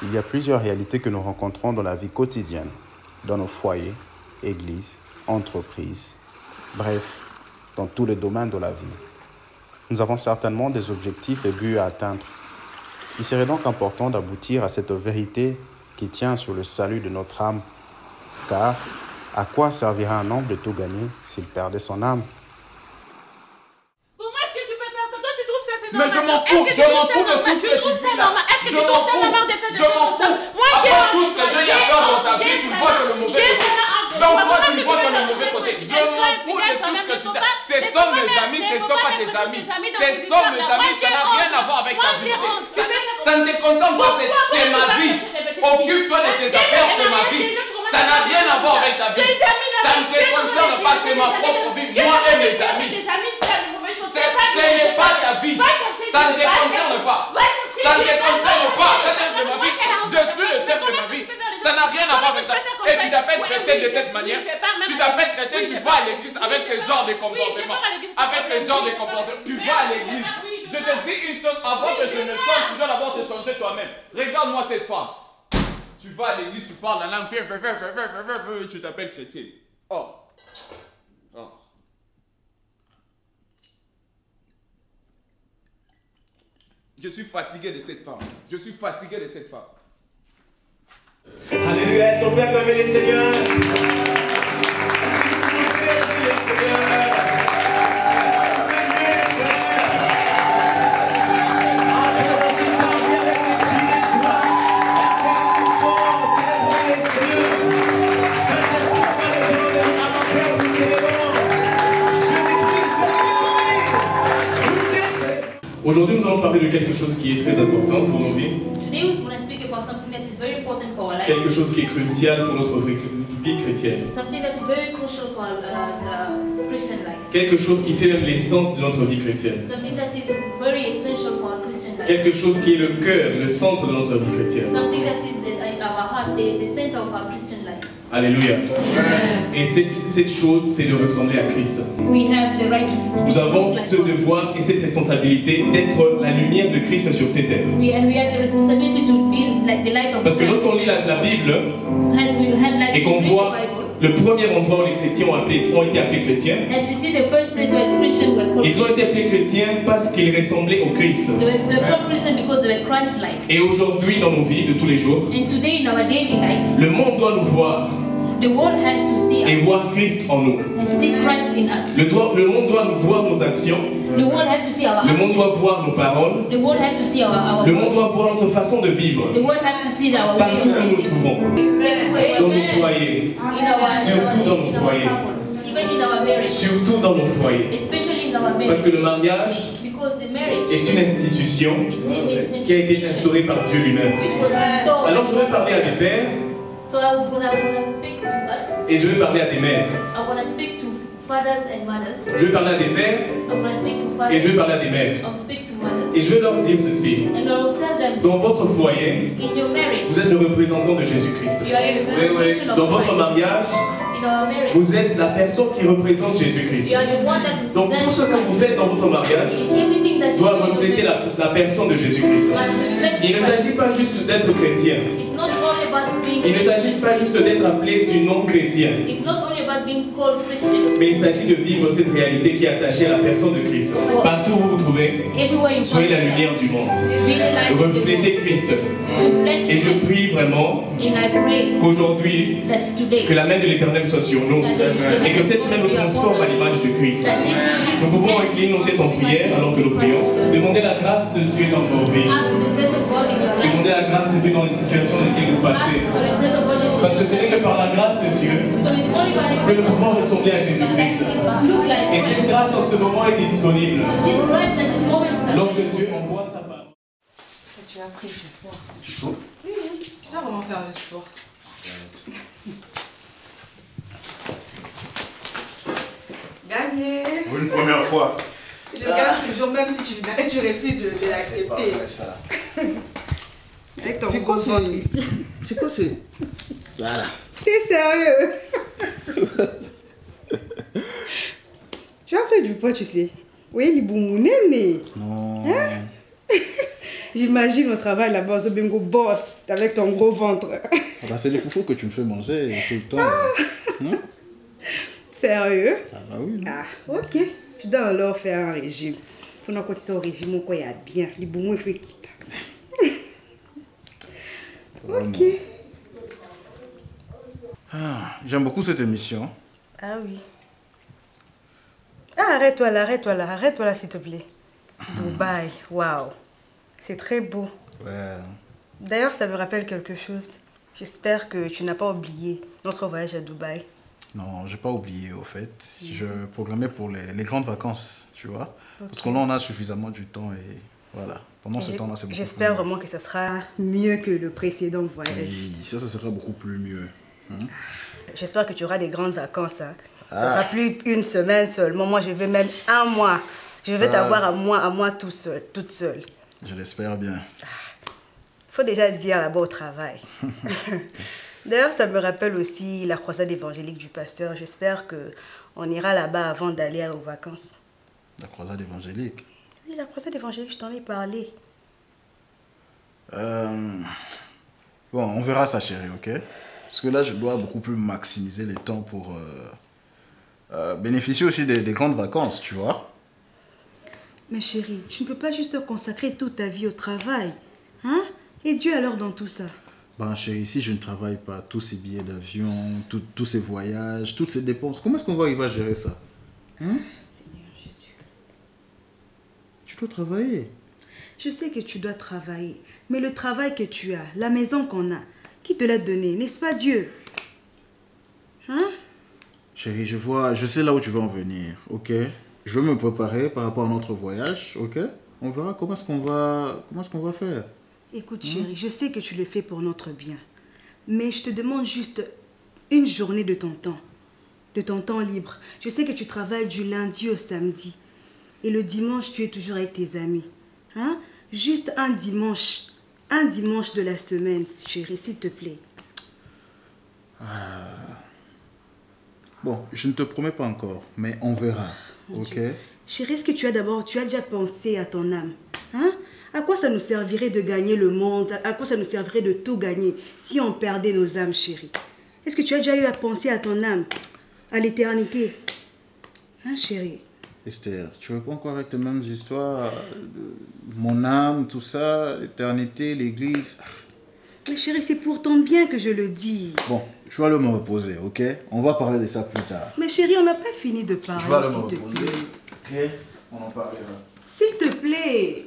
Il y a plusieurs réalités que nous rencontrons dans la vie quotidienne, dans nos foyers, églises, entreprises, bref, dans tous les domaines de la vie. Nous avons certainement des objectifs et buts à atteindre. Il serait donc important d'aboutir à cette vérité qui tient sur le salut de notre âme. Car, à quoi servira un homme de tout gagner s'il perdait son âme? Comment est-ce que tu peux faire ça? Toi, tu trouves ça c'est Mais normal? je m'en fous de tout ce que tu trouves ça dis là. normal? Est-ce que tu trouves ça normal de faire des Je choses m'en comme ça? fous. Moi, j'ai Après tout ce que j'ai à faire dans ta vie, tu vois que le mauvais côté. Donc toi, tu vois que le mauvais côté. Je m'en fous de tout ce que tu dis. Ce sont mes amis, ce ne sont pas tes amis. Ce sont mes amis, ça n'a rien à voir avec ta vie. Ça ne te concerne pas, c'est ma vie. Occupe-toi de tes affaires, c'est ma vie. Ça n'a rien à voir avec ta vie. Ça ne te concerne pas, c'est ma propre vie. Moi et mes amis. Ce n'est pas ta vie. Ça ne te concerne pas. Ça ne te concerne pas. C'est ma vie. Je suis le chef de ma vie. Ça n'a rien à voir avec ça. Et tu t'appelles chrétien de cette manière. Tu t'appelles chrétien, tu vas à l'église avec ce genre de comportement. Avec ce genre de comportement. Tu vas à l'église. Je te dis une chose, avant que je ne change, tu dois d'abord te changer toi-même. Regarde-moi cette femme. Tu vas à l'église, tu parles la langue, tu t'appelles chrétien. Oh. Oh. Je suis fatigué de cette femme. Je suis fatigué de cette femme. Alléluia, est-ce qu'on peut acclamer les seigneurs? Est-ce que vous pouvez acclamer les seigneurs? Est-ce que tu peux aimer les frères? Entre dans cette table avec des cris de joie. Est-ce que nous pouvons célébrer les seigneurs? Saint-Esprit soit le bienvenu à ma Père, nous t'élevons. Jésus-Christ soit le bienvenu. Nous te célébrons. Aujourd'hui, nous allons parler de quelque chose qui est très important pour nos vies. Today we want to speak about something that is very important for our life. Quelque chose qui est crucial pour notre vie chrétienne. Something that is very crucial for our Christian life. Quelque chose qui fait même l'essence de notre vie chrétienne. Something that is very essential for our Christian life. Quelque chose qui est le cœur, le centre de notre vie chrétienne. Something that is at our heart, the center of our Christian life. Alléluia. Et cette chose, c'est de ressembler à Christ. We have the right to Nous avons ce devoir et cette responsabilité d'être la lumière de Christ sur ces terres. we have the responsibility to be like the light of Parce que Christ. lorsqu'on lit la Bible As we had like et qu'on the voit Bible, le premier endroit où les chrétiens ont été appelés chrétiens, as we see the first place where Christians were called, ils ont été appelés chrétiens parce qu'ils ressemblaient au Christ. they were called Christians because they were Christ-like. Et aujourd'hui, dans nos vies de tous les jours, And today in our daily life, le monde doit nous voir the world has to see et us voir Christ en nous. and see Christ in us. Le monde doit nous voir nos actions. The world has to see our Le monde actions. doit voir nos paroles. The world has to see our Le monde doit words. voir notre façon de vivre. The world has to see our way Partout of où nous nous living. trouvons. Everywhere. Dans nos foyers. Surtout dans nos foyers. Even in our marriage. Surtout dans nos foyers. Especially in our Parce que le marriage. mariage Because the marriage est une institution qui a été instaurée par Dieu lui-même. which was installed. Alors je vais parler à des pères So I'm gonna speak to us. et je vais parler à des mères. I'm gonna speak to fathers and mothers. Je vais parler à des pères I'm gonna speak to et fathers. je vais parler à des mères. I'll speak to mothers. Et je vais leur dire ceci. And I'll tell them Dans votre foyer, in your marriage, vous êtes le représentant de Jésus-Christ. you are a representation of Dans votre Christ. mariage, In our marriage, vous êtes la personne qui représente Jésus-Christ. you are the one that Donc tout represents ce que vous faites dans votre mariage in everything that you doit do in your refléter marriage. la personne de Jésus-Christ. Must reflect Il ne Christ. s'agit pas juste d'être chrétien. It's not only about being Il ne s'agit pas juste d'être appelé du nom chrétien. It's not only about being called Christian. Mais il s'agit de vivre cette réalité qui est attachée à la personne de Christ. Partout où vous vous trouvez, Everywhere you soyez la find lumière du monde. yourself, be the light of the world. Reflétez Christ. Reflect Et je Christ. prie vraiment And I pray qu'aujourd'hui, that today, que la main de l'Éternel soit sur nous et que cette main nous transforme à l'image de Christ. Nous pouvons incliner nos têtes en prière alors que nous prions. Demander la grâce de Dieu dans vos vies. ask the grace of God in your life. Demander la grâce de Dieu dans les situations dans lesquelles vous Ask passez. for the grace of God in your Parce que life. ce n'est que par la grâce de Dieu So it's only by the que grace nous of pouvons God ressembler à that Jésus-Christ. we can look like Et Christ. cette grâce en ce moment est disponible So this grace at this moment is lorsque Dieu envoie sa parole. Tu as pris chez toi. Tu trouves? Oui, tu vas vraiment faire le sport. Gagné. Pour une première fois. Je garde toujours, même si tu refus de C'est pas l'accepter. vrai ça. Avec ton C'est quoi gros ventre ici. C'est quoi c'est? Voilà. T'es sérieux? Tu as pris du poids, tu sais. Oui, il est bon, néné. Non. Hein? J'imagine au travail là-bas, ce bingo boss, avec ton gros ventre. Ah bah, c'est les foufous que tu me fais manger tout le temps. Sérieux? Ah bah oui. Non? Ah, ok. Tu dois alors faire un régime. Faut qu'on continue au régime, quoi, il y a bien. Les boumous, il faut quitter. Ok. Ah, j'aime beaucoup cette émission. Ah oui. Ah, arrête-toi là, s'il te plaît. Dubaï, waouh. C'est très beau. Ouais. D'ailleurs, ça me rappelle quelque chose. J'espère que tu n'as pas oublié notre voyage à Dubaï. Non, j'ai pas oublié au fait. Je programmais pour les grandes vacances, tu vois. Okay. Parce qu'on en a suffisamment du temps et voilà. Pendant ce temps-là, c'est beaucoup plus mieux. J'espère vraiment que ça sera mieux que le précédent voyage. Oui, ça sera beaucoup plus mieux. J'espère que tu auras des grandes vacances. Hein. Ça sera plus une semaine seulement. Moi, je veux même un mois. Je veux t'avoir à moi toute seule. Je l'espère bien. Faut déjà dire là-bas au travail. D'ailleurs, ça me rappelle aussi la croisade évangélique du pasteur. J'espère qu'on ira là-bas avant d'aller aux vacances. La croisade évangélique? Oui, la croisade évangélique, je t'en ai parlé. Bon, on verra ça, chérie, ok? Parce que là, je dois beaucoup plus maximiser les temps pour bénéficier aussi des grandes vacances, tu vois? Mais chérie, tu ne peux pas juste consacrer toute ta vie au travail. Hein? Et Dieu alors dans tout ça? Ben chérie, si je ne travaille pas, tous ces billets d'avion, tous ces voyages, toutes ces dépenses, comment est-ce qu'on va arriver à gérer ça? Hein? Seigneur Jésus. Tu dois travailler. Je sais que tu dois travailler, mais le travail que tu as, la maison qu'on a, qui te l'a donné, n'est-ce pas Dieu? Hein? Chérie, je sais là où tu veux en venir, ok? Je veux me préparer par rapport à notre voyage, ok? On verra comment est-ce qu'on va faire. Écoute chérie, je sais que tu le fais pour notre bien. Mais je te demande juste une journée de ton temps libre. Je sais que tu travailles du lundi au samedi. Et le dimanche, tu es toujours avec tes amis. Hein? Juste un dimanche de la semaine, chérie, s'il te plaît. Bon, je ne te promets pas encore, mais on verra, ok? Chérie, est-ce que tu as déjà pensé à ton âme? Hein? À quoi ça nous servirait de gagner le monde? À quoi ça nous servirait de tout gagner si on perdait nos âmes, chérie? Est-ce que tu as déjà eu à penser à ton âme? À l'éternité? Hein, chérie? Esther, tu veux pas encore avec tes mêmes histoires? Mon âme, tout ça, l'éternité, l'église. Mais chérie, c'est pour ton bien que je le dis. Bon, je vais aller me reposer, ok? On va parler de ça plus tard. Mais chérie, on n'a pas fini de parler, je vais aller me s'il te reposer, plaît. ok? On en parlera. S'il te plaît.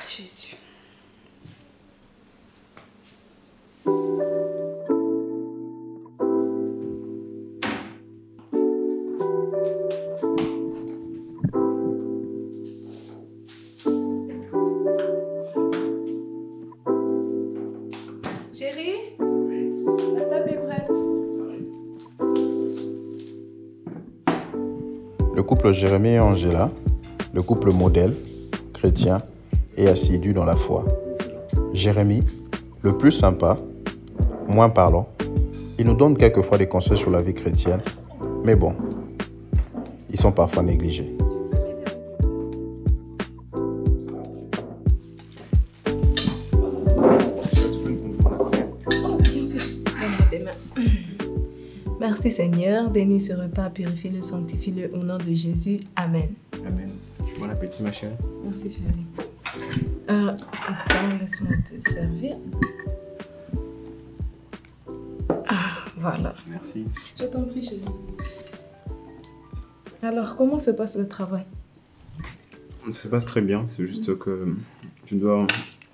Jésus. Chérie, la table est prête. Le couple Jérémie et Angela, le couple modèle, chrétien et assidu dans la foi. Jérémie, le plus sympa, moins parlant, il nous donne quelquefois des conseils sur la vie chrétienne, mais bon, ils sont parfois négligés. Merci Seigneur, bénis ce repas, purifie-le, sanctifie-le au nom de Jésus. Amen. Amen. Bon appétit ma chérie. Merci chérie. Attends, laisse-moi te servir. Ah, voilà. Merci. Je t'en prie chérie. Alors, comment se passe le travail? Ça se passe très bien, c'est juste que tu dois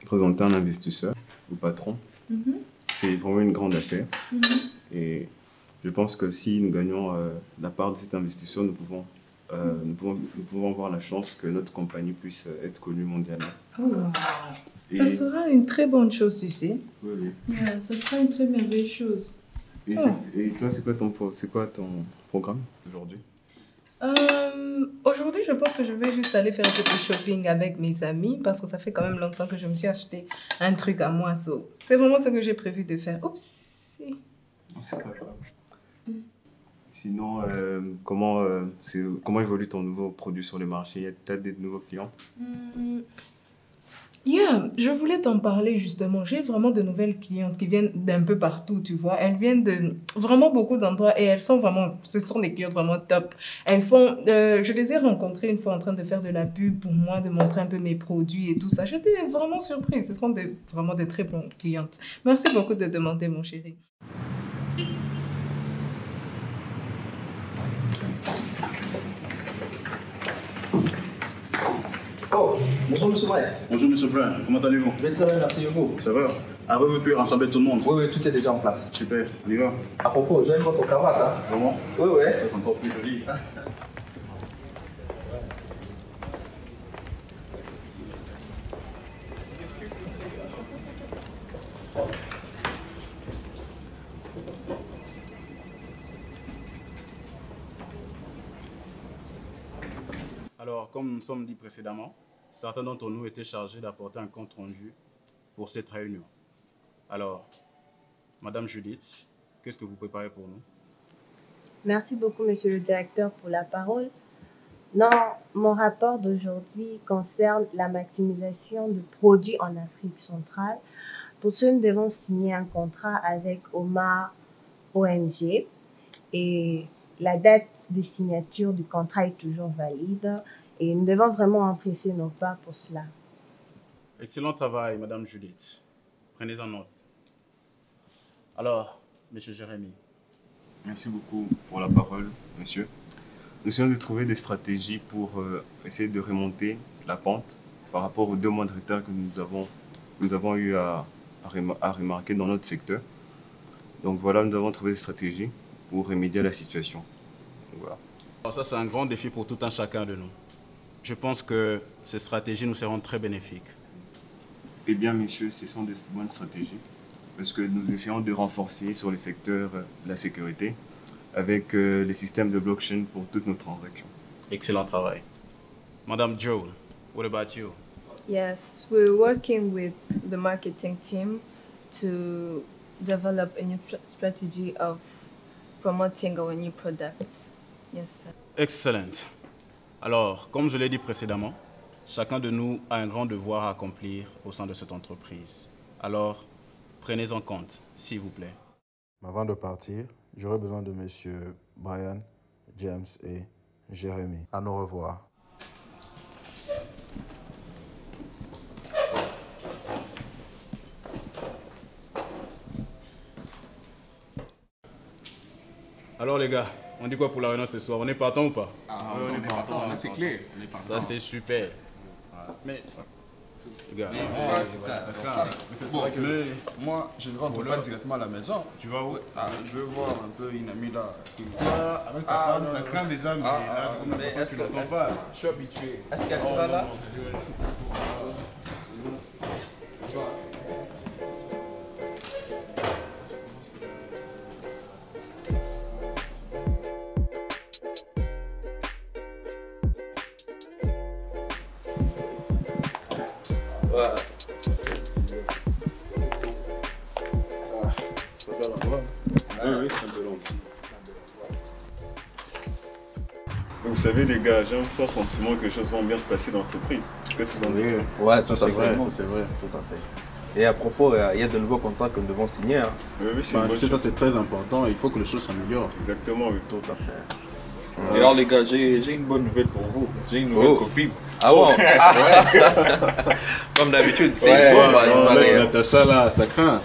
présenter un investisseur au patron. C'est vraiment une grande affaire. Et je pense que si nous gagnons la part de cet investisseur, nous pouvons avoir la chance que notre compagnie puisse être connue mondialement. Oh, wow. Ça sera une très bonne chose, tu sais. Oui. Ouais, ça sera une très merveilleuse chose. Et toi, c'est quoi ton programme aujourd'hui? Aujourd'hui, je pense que je vais juste aller faire un petit shopping avec mes amis parce que ça fait quand même longtemps que je me suis acheté un truc à moi. C'est vraiment ce que j'ai prévu de faire. Oups. C'est pas grave. Sinon, comment évolue ton nouveau produit sur le marché? Il y a peut-être des nouveaux clients? Je voulais t'en parler justement. J'ai vraiment de nouvelles clientes qui viennent d'un peu partout, tu vois. Elles viennent de vraiment beaucoup d'endroits et ce sont des clientes vraiment top. Je les ai rencontrées une fois en train de faire de la pub pour moi, de montrer un peu mes produits et tout ça. J'étais vraiment surprise. Ce sont vraiment des très bonnes clientes. Merci beaucoup de demander, mon chéri. Oh, bonjour Monsieur Bryan. Bonjour Monsieur Bryan, comment allez-vous? Je vais très bien, merci beaucoup. Ça va? Avez-vous pu rassembler tout le monde? Oui, tout est déjà en place. Super, on y va. À propos, j'aime votre cravate. Hein? Vraiment? Oui. Ça c'est encore plus joli. Alors, comme nous sommes dit précédemment, certains d'entre nous étaient chargés d'apporter un compte rendu pour cette réunion. Alors, Madame Judith, qu'est-ce que vous préparez pour nous? Merci beaucoup, Monsieur le Directeur, pour la parole. Non, mon rapport d'aujourd'hui concerne la maximisation de produits en Afrique centrale. Pour ce, nous devons signer un contrat avec Omar ONG et la date de signature du contrat est toujours valide et nous devons vraiment empresser nos pas pour cela. Excellent travail, Madame Judith. Prenez en note. Alors, Monsieur Jérémy. Merci beaucoup pour la parole, monsieur. Nous essayons de trouver des stratégies pour essayer de remonter la pente par rapport aux 2 mois de retard que nous avons eu à remarquer dans notre secteur. Donc voilà, nous avons trouvé des stratégies pour remédier à la situation. Voilà. Alors ça, c'est un grand défi pour tout un chacun de nous. Je pense que ces stratégies nous seront très bénéfiques. Eh bien, messieurs, ce sont des bonnes stratégies parce que nous essayons de renforcer sur le secteur de la sécurité avec les systèmes de blockchain pour toutes nos transactions. Excellent travail. Madame Joe, what about you? Yes, we're working with the marketing team to develop a new strategy of promoting our new products. Yes, sir. Excellent. Alors, comme je l'ai dit précédemment, chacun de nous a un grand devoir à accomplir au sein de cette entreprise. Alors, prenez en compte, s'il vous plaît. Avant de partir, j'aurai besoin de Messieurs Bryan, James et Jérémy. À nous revoir. Alors les gars, on dit quoi pour la réunion ce soir? On est partant ou pas? On est partant, là c'est clair. Ça c'est super. Mais les gars, mais moi je ne rentre pas directement à la maison. Tu vas où? Je vais voir un peu une amie là. Toi, avec ta femme, ça craint des amis. Mais est-ce que tu n'entends pas? Je suis habitué. Est-ce qu'elle sera là? Oui, c'est un peu long. Vous savez les gars, j'ai un fort sentiment que les choses vont bien se passer dans l'entreprise. Qu'est-ce que vous en dites? Ouais, ça c'est vrai, tout à fait. Et à propos, il y a de nouveaux contrats que nous devons signer. Hein. Oui, c'est une bonne chose. Ça c'est très important, il faut que les choses s'améliorent. Exactement, oui. Tout à fait. Et alors les gars, j'ai une bonne nouvelle pour vous. J'ai une nouvelle copine. Ah bon? Comme d'habitude, c'est toi, Natacha là, ça craint.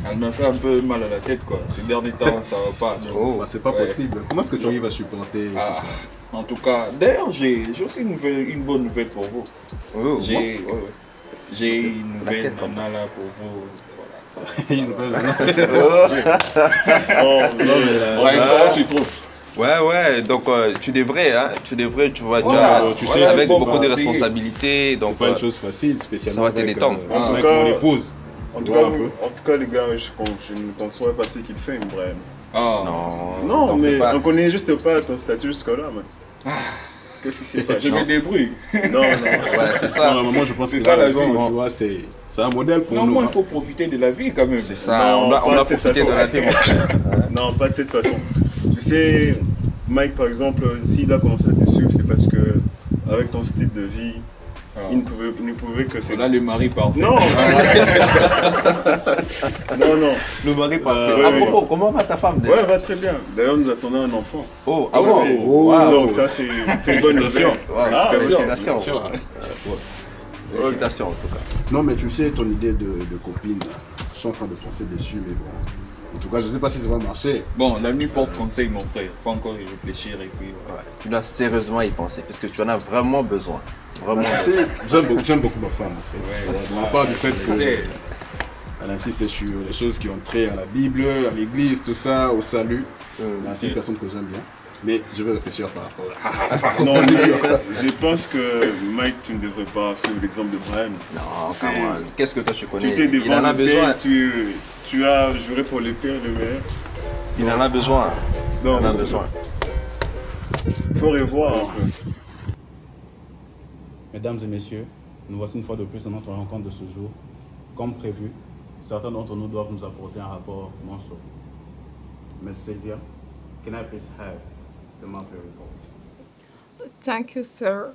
Elle m'a fait un peu mal à la tête quoi. Ces derniers temps, ça va pas. C'est pas possible. Comment est-ce que tu arrives à supporter tout ça? En tout cas, d'ailleurs, j'ai aussi une bonne nouvelle pour vous. J'ai une nouvelle nana là pour vous. Voilà, Une nouvelle tu trouves? Ouais, donc tu devrais, tu vois, tu sais, avec bon, beaucoup de responsabilités. Donc c'est pas une chose facile, spécialement ça va te détendre. avec mon épouse. En tout cas, les gars, je ne conçois pas ce qu'il fait, Brian. Non, mais on connaît juste pas ton statut jusque-là, man. Qu'est-ce qui s'est passé? Je me débrouille. Non. Ouais, c'est ça. Non, moi je pense que ça la vie. Tu vois, c'est un modèle pour nous. Non, moi il faut profiter de la vie quand même. C'est ça, on doit profiter de la vie. Non, pas de cette façon. Tu sais, Mike, par exemple, s'il a commencé à te suivre, c'est parce que, avec ton style de vie, il ne pouvait que c'est. Là, le mari parfait. Non. Non. Le mari parfait. Ouais, À propos, comment va ta femme déjà? Ouais, elle va très bien. D'ailleurs, nous attendons un enfant. Oh, ah bon? Donc ça, c'est une bonne nouvelle. Félicitations. Félicitations en tout cas. Non, mais tu sais, ton idée de copine, je suis en train de penser dessus, mais bon. En tout cas, je ne sais pas si ça va marcher. Bon, la nuit porte conseil, mon frère. Faut encore y réfléchir et puis. Ouais. Tu dois sérieusement y penser parce que tu en as vraiment besoin. Vraiment. Tu sais, j'aime beaucoup ma femme en fait. À part du fait qu'elle insiste sur les choses qui ont trait à la Bible, à l'église, tout ça, au salut. C'est une personne que j'aime bien. Mais je vais réfléchir par rapport à... Non, je pense que Mike, tu ne devrais pas suivre l'exemple de Brian. Non, qu'est-ce que toi tu connais? Tu t'es Il en a besoin. Tu as juré pour le pire et le meilleur. Il en a besoin. Non, il en a besoin. Il faut revoir un peu. Mesdames et messieurs, nous voici une fois de plus dans notre rencontre de ce jour. Comme prévu, certains d'entre nous doivent nous apporter un rapport mensuel. Ms. Sylvia, can I please have the monthly report? Thank you, sir.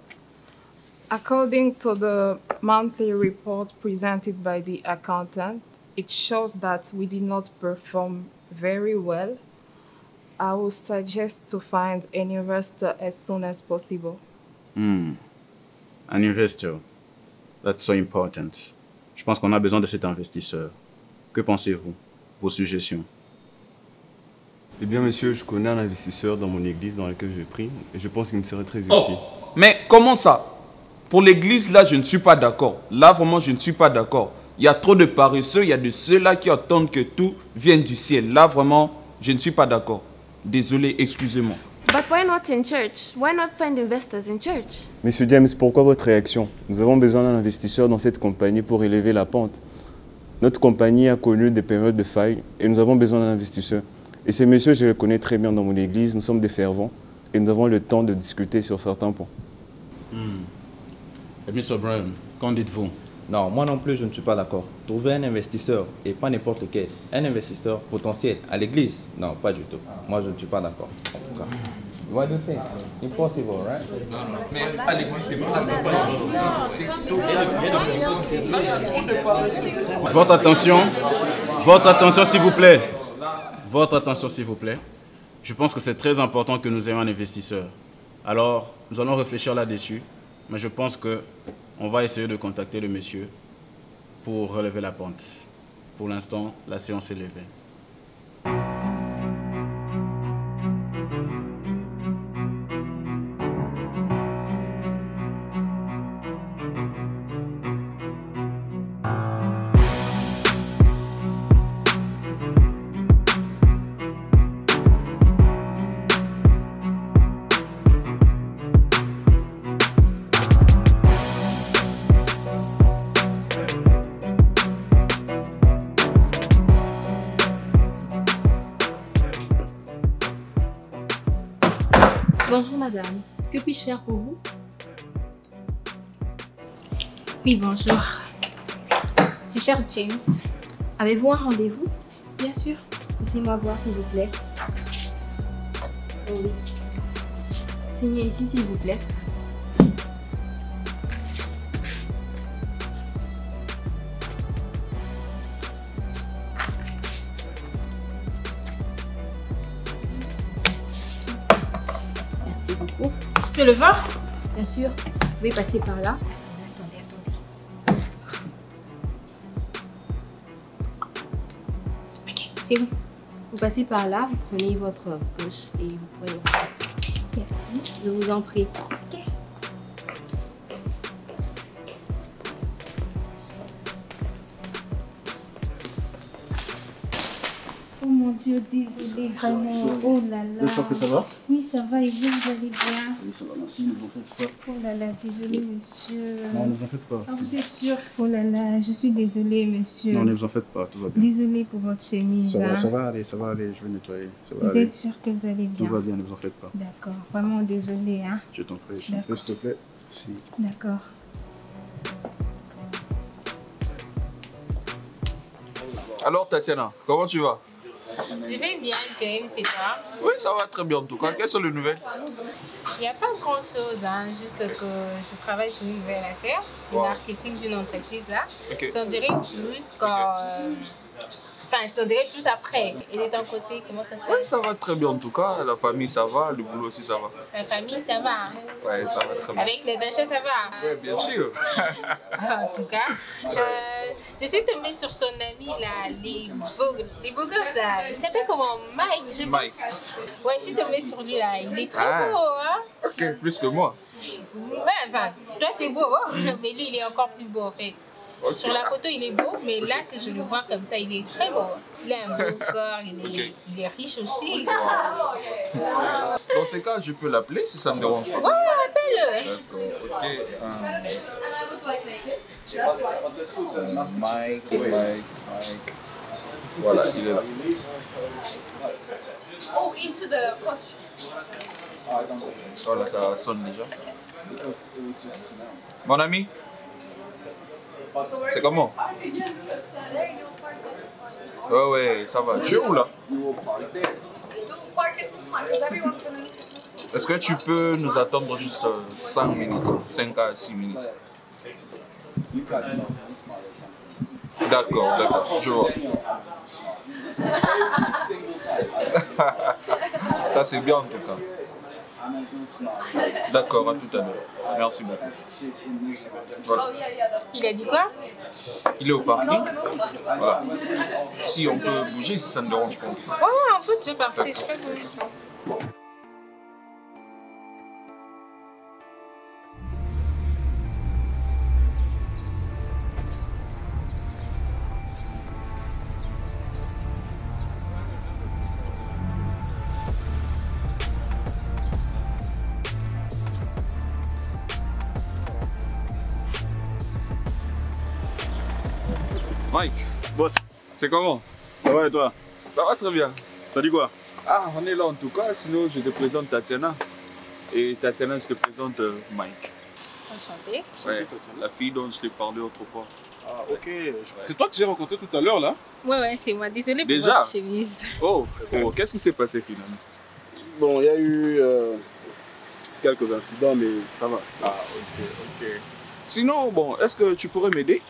According to the monthly report presented by the accountant, it shows that we did not perform very well. I would suggest to find an investor as soon as possible. Un investor. That's so important. Je pense qu'on a besoin de cet investisseur. Que pensez-vous? Vos suggestions? Eh bien, monsieur, je connais un investisseur dans mon église dans laquelle je prie et je pense qu'il me serait très utile. Oh, mais comment ça? Pour l'église, là, je ne suis pas d'accord. Là, vraiment, je ne suis pas d'accord. Il y a trop de paresseux, il y a de ceux-là qui attendent que tout vienne du ciel. Là, vraiment, je ne suis pas d'accord. Désolé, excusez-moi. But why not in church? Why not find investors in church? Monsieur James, pourquoi votre réaction? Nous avons besoin d'un investisseur dans cette compagnie pour élever la pente. Notre compagnie a connu des périodes de faille et nous avons besoin d'un investisseur. Et ces messieurs, je les connais très bien dans mon église, nous sommes des fervents et nous avons le temps de discuter sur certains points. Et Mr. Brown, qu'en dites-vous? Non, moi non plus, je ne suis pas d'accord. Trouver un investisseur, et pas n'importe lequel, un investisseur potentiel à l'église, non, pas du tout. Moi, je ne suis pas d'accord. En tout cas. Why do you think? Impossible, right? Mais à l'église, c'est pas Votre attention, s'il vous plaît. Votre attention, s'il vous plaît. Je pense que c'est très important que nous ayons un investisseur. Alors, nous allons réfléchir là-dessus, mais je pense qu'on va essayer de contacter le monsieur pour relever la pente. Pour l'instant, la séance est levée. Bonjour madame, que puis-je faire pour vous? Oui, bonjour. Je cherche James. Avez-vous un rendez-vous? Bien sûr. Laissez-moi voir s'il vous plaît. Oh oui. Signez ici s'il vous plaît. Merci beaucoup. Je peux le voir? Bien sûr. Vous pouvez passer par là. Attendez. Ok, c'est bon. Vous passez par là, vous prenez votre gauche et vous prenez. Merci. Je vous en prie. Ok. Oh mon Dieu, désolé, vraiment. Oh là là. J'espère que ça va? Oui, ça va et vous allez bien? Oui, ça va, merci, ne vous faites pas. Oh là là, désolé, monsieur. Non, ne vous en faites pas. Ah, vous êtes sûr? Oh là là, je suis désolée, monsieur. Non, ne vous en faites pas, tout va bien. Désolée pour votre chemise. Ça va aller, je vais nettoyer. Ça va Vous aller. êtes sûr que vous allez bien? Tout va bien, ne vous en faites pas. D'accord, vraiment désolée, hein? Je t'en prie, D'accord. s'il te plaît. Si. D'accord. Alors Tatiana, comment tu vas? Je vais bien, James, et toi? Oui, ça va très bien en tout cas. Quelles sont les nouvelles? Il n'y a pas grand-chose, hein, juste que je travaille sur une nouvelle affaire, le marketing d'une entreprise là. Okay. Je t'en dirai plus quand... Enfin, je t'en dirai plus après. Et de ton côté, comment ça se passe? Oui, ça va très bien en tout cas. La famille, ça va. Le boulot aussi, ça va. La famille, ça va. Oui, ça va très bien. Avec Natacha, ça va. Oui, bien sûr. En tout cas, je suis tombée sur ton ami là, les beaux gosses là. Il s'appelle comment? Mike. Mike. Ouais, je suis tombée sur lui là. Il est très beau, hein? Ok, plus que moi. Ouais, enfin, toi t'es beau, mais lui il est encore plus beau en fait. Okay. Sur la photo il est beau, mais là que je le vois comme ça, il est très beau. Il a un beau corps, il est riche aussi. Dans ces cas, je peux l'appeler si ça me dérange pas. Ouais, appelle-le. D'accord, ok. Mike. Voilà, il est là. Oh, into the coach. Voilà, ça sonne déjà. Mon ami, c'est comment? Ouais, ça va. Tu es où là? Est-ce que tu peux nous attendre juste 5 minutes, 5 à 6 minutes? D'accord, je vois. Ça c'est bien en tout cas. D'accord, à tout à l'heure. Merci beaucoup. Voilà. Il a dit quoi? Il est au parking. Voilà. Si on peut bouger, si ça ne dérange pas. Ouais, on peut déjà partir. Mike, boss, c'est comment? Ça va et toi? Ça va très bien. Ça dit quoi? Ah, on est là en tout cas, sinon je te présente Tatiana. Et Tatiana, je te présente Mike. Enchanté. Ouais, la fille dont je t'ai parlé autrefois. Ah, ok. C'est toi que j'ai rencontré tout à l'heure là? Ouais, c'est moi. Désolée pour déjà? votre chemise. Oh, qu'est-ce qui s'est passé finalement? Bon, il y a eu quelques incidents, mais ça va. Ah, ok. Sinon, bon, est-ce que tu pourrais m'aider?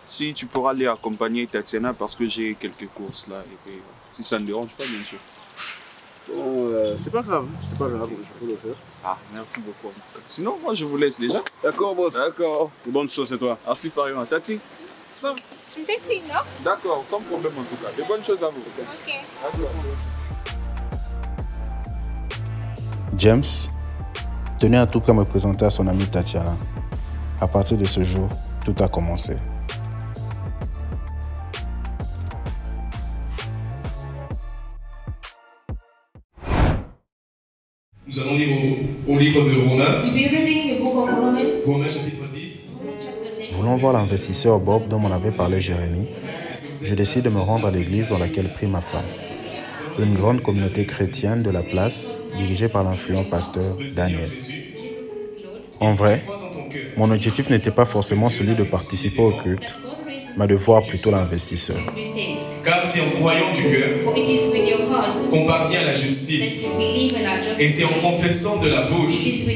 Si tu pourras aller accompagner Tatiana parce que j'ai quelques courses là. Et puis, si ça ne dérange pas, bien sûr. Bon, c'est pas grave, je peux le faire. Ah, merci beaucoup. Sinon, moi je vous laisse déjà. D'accord, boss. D'accord. C'est bonne chose, c'est toi. Merci pareillement. Tati? Bon, tu me fais signe, non? D'accord, sans problème en tout cas. De bonnes choses à vous. Ok. D'accord. James tenait à tout cas me présenter à son amie Tatiana. À partir de ce jour, tout a commencé. Nous allons lire au livre de Romains. Romains chapitre 10. Voulant voir l'investisseur Bob dont m'en avait parlé Jérémie, je décide de me rendre à l'église dans laquelle prie ma femme. Une grande communauté chrétienne de la place, dirigée par l'influent pasteur Daniel. En vrai, mon objectif n'était pas forcément celui de participer au culte, mais de voir plutôt l'investisseur. Car c'est en croyant du cœur qu'on parvient à la justice. Et c'est en confessant de la bouche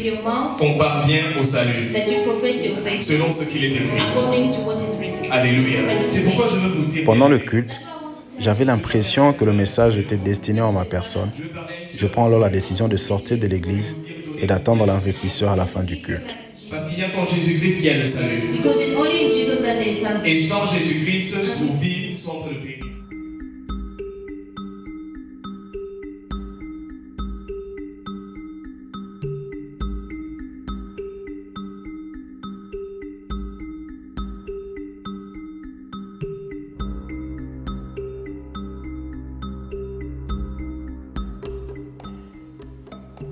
qu'on parvient au salut. Selon ce qu'il est écrit. Alléluia. C'est pourquoi je veux vous dire. Pendant le culte, j'avais l'impression que le message était destiné à ma personne. Je prends alors la décision de sortir de l'église et d'attendre l'investisseur à la fin du culte. Parce qu'il n'y a qu'en Jésus-Christ qu'il y a le salut. Et sans Jésus-Christ, vos vies sont entre le péché.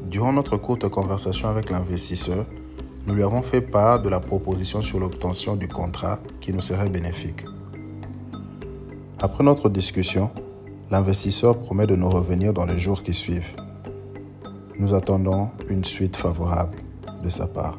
Durant notre courte conversation avec l'investisseur, nous lui avons fait part de la proposition sur l'obtention du contrat qui nous serait bénéfique. Après notre discussion, l'investisseur promet de nous revenir dans les jours qui suivent. Nous attendons une suite favorable de sa part.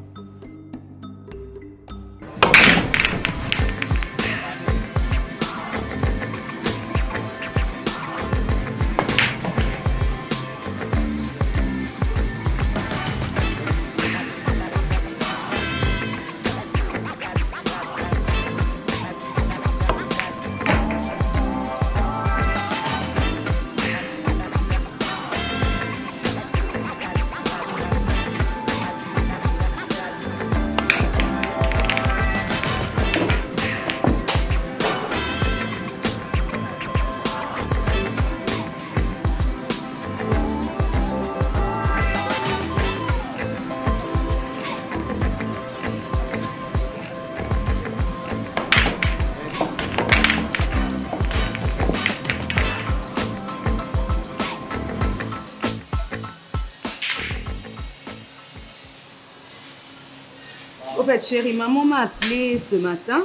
Au fait, chérie, maman m'a appelé ce matin.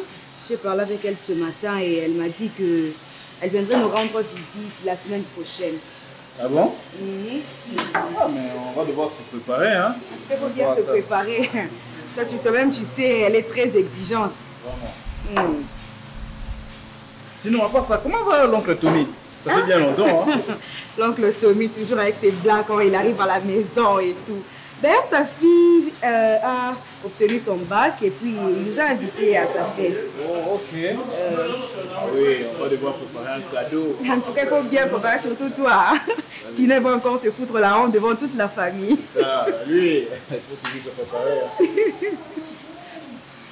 J'ai parlé avec elle ce matin et elle m'a dit que elle viendrait nous rendre visite la semaine prochaine. Ah bon? Ah, mais on va devoir se préparer, hein? Il faut bien se préparer. Toi, toi-même, tu sais, elle est très exigeante. Vraiment. Sinon, à part ça, comment va l'oncle Tommy? Ça fait bien longtemps, hein? L'oncle Tommy, toujours avec ses blagues quand il arrive à la maison et tout. D'ailleurs, sa fille a obtenu son bac et puis il nous a invités à sa fête. Oh, ok. Oui, on va devoir préparer un cadeau. En tout cas, il faut bien préparer, surtout toi. Hein? Sinon, il va encore te foutre la honte devant toute la famille. C'est ça, lui, il faut toujours se préparer.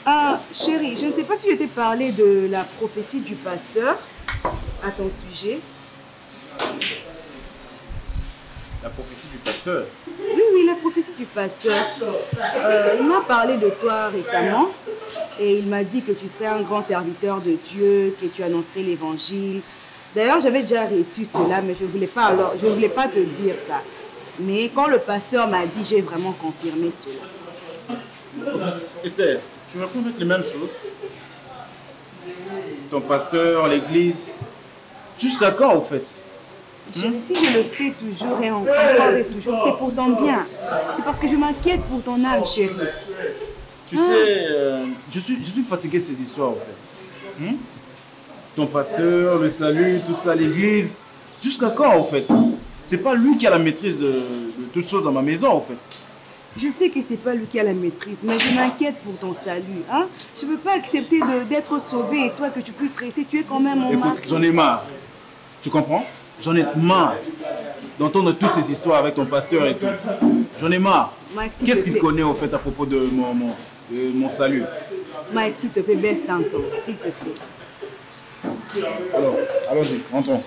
Ah, chérie, je ne sais pas si je t'ai parlé de la prophétie du pasteur à ton sujet. La prophétie du pasteur? Oui, la prophétie du pasteur. Il m'a parlé de toi récemment et il m'a dit que tu serais un grand serviteur de Dieu, que tu annoncerais l'évangile. D'ailleurs, j'avais déjà reçu cela, mais je ne voulais pas te dire ça. Mais quand le pasteur m'a dit, j'ai vraiment confirmé cela. Esther, tu réponds avec les mêmes choses? Ton pasteur, l'église, jusqu'à quand au fait? Chérie, si je le fais toujours et encore et toujours, c'est pour ton bien. C'est parce que je m'inquiète pour ton âme, chérie. Tu sais, je suis fatigué de ces histoires, en fait. Ton pasteur, le salut, tout ça, l'église. Jusqu'à quand, en fait? C'est pas lui qui a la maîtrise de toutes choses dans ma maison, en fait. Je sais que c'est pas lui qui a la maîtrise, mais je m'inquiète pour ton salut. Hein? Je ne peux pas accepter d'être sauvé et toi que tu puisses rester. Tu es quand même mon mari. Écoute, j'en ai marre. Tu comprends? J'en ai marre d'entendre toutes ces histoires avec ton pasteur et tout. J'en ai marre. Qu'est-ce qu'il connaît au fait à propos de mon salut? Mike, s'il te plaît, baisse ton ton, s'il te plaît. Alors, allons-y, rentrons.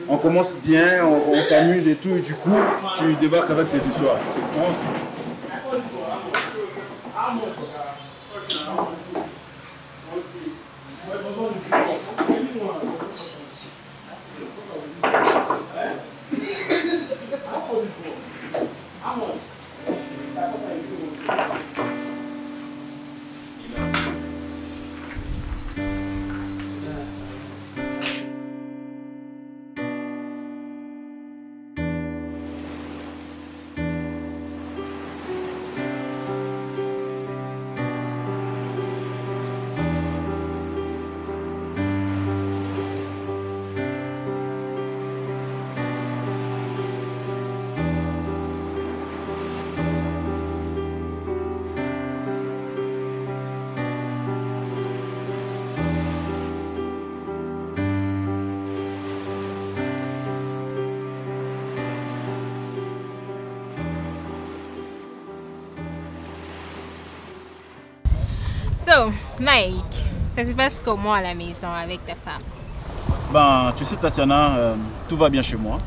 On commence bien, on s'amuse et tout, et du coup, tu débarques avec tes histoires. So, Mike, ça se passe comment à la maison avec ta femme? Ben, tu sais, Tatiana, tout va bien chez moi.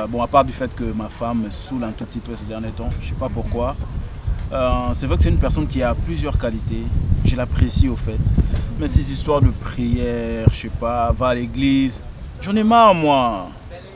Bon, à part du fait que ma femme me saoule un tout petit peu ces derniers temps, je sais pas pourquoi. C'est vrai que c'est une personne qui a plusieurs qualités, je l'apprécie au fait. Mais ces histoires de prière, je sais pas, va à l'église, j'en ai marre moi,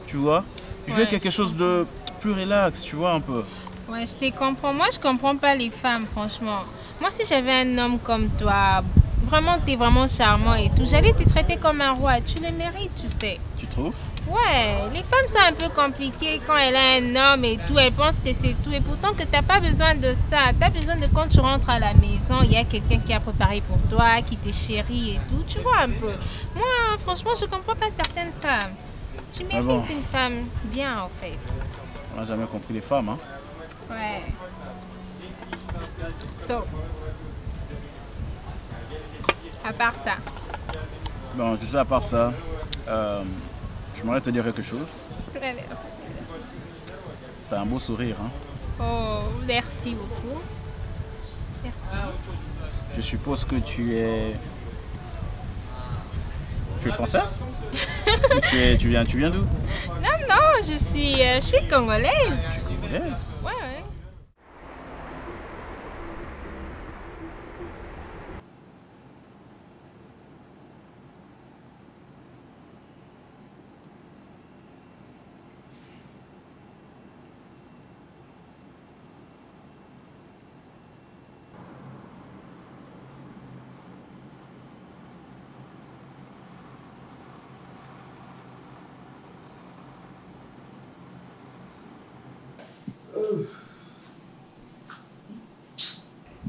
tu vois. Je veux quelque chose de plus relax, tu vois un peu. Ouais, je te comprends. Moi, je comprends pas les femmes, franchement. Moi, si j'avais un homme comme toi, vraiment, t'es vraiment charmant et tout, j'allais te traiter comme un roi. Tu le mérites, tu sais. Tu trouves? Ouais, les femmes sont un peu compliquées quand elle a un homme et tout, elle pense que c'est tout. Et pourtant que t'as pas besoin de ça. T'as besoin de quand tu rentres à la maison, il y a quelqu'un qui a préparé pour toi, qui te chérit et tout. Tu vois un peu. Moi, franchement, je comprends pas certaines femmes. Tu mérites une femme bien, en fait. On n'a jamais compris les femmes, hein. Ouais. So, à part ça. Bon, tu sais, à part ça, j'aimerais te dire quelque chose. T'as un beau sourire, hein. Oh, merci beaucoup. Merci. Je suppose que tu es française? tu viens d'où? Non, je suis congolaise. Congolaise? Ouais.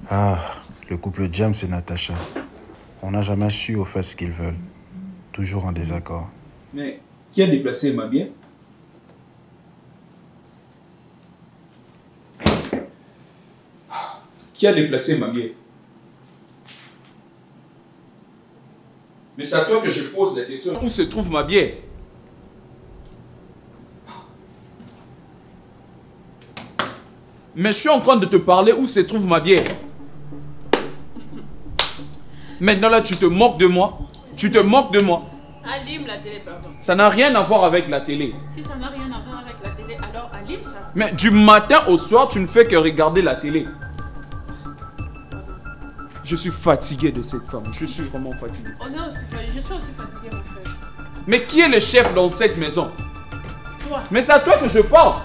Ah, le couple James et Natacha. On n'a jamais su au fait ce qu'ils veulent. Toujours en désaccord. Mais qui a déplacé ma bière? Qui a déplacé ma bière? Mais c'est à toi que je pose la question. Où se trouve ma bière? Mais je suis en train de te parler où se trouve ma bière. Maintenant là, tu te moques de moi. Tu te moques de moi. Allume la télé, pardon. Ça n'a rien à voir avec la télé. Si ça n'a rien à voir avec la télé, alors allume ça. Mais du matin au soir, tu ne fais que regarder la télé. Je suis fatigué de cette femme. Je suis vraiment fatigué. On est aussi fatigué. Je suis aussi fatigué, mon frère. Mais qui est le chef dans cette maison? Toi. Mais c'est à toi que je parle.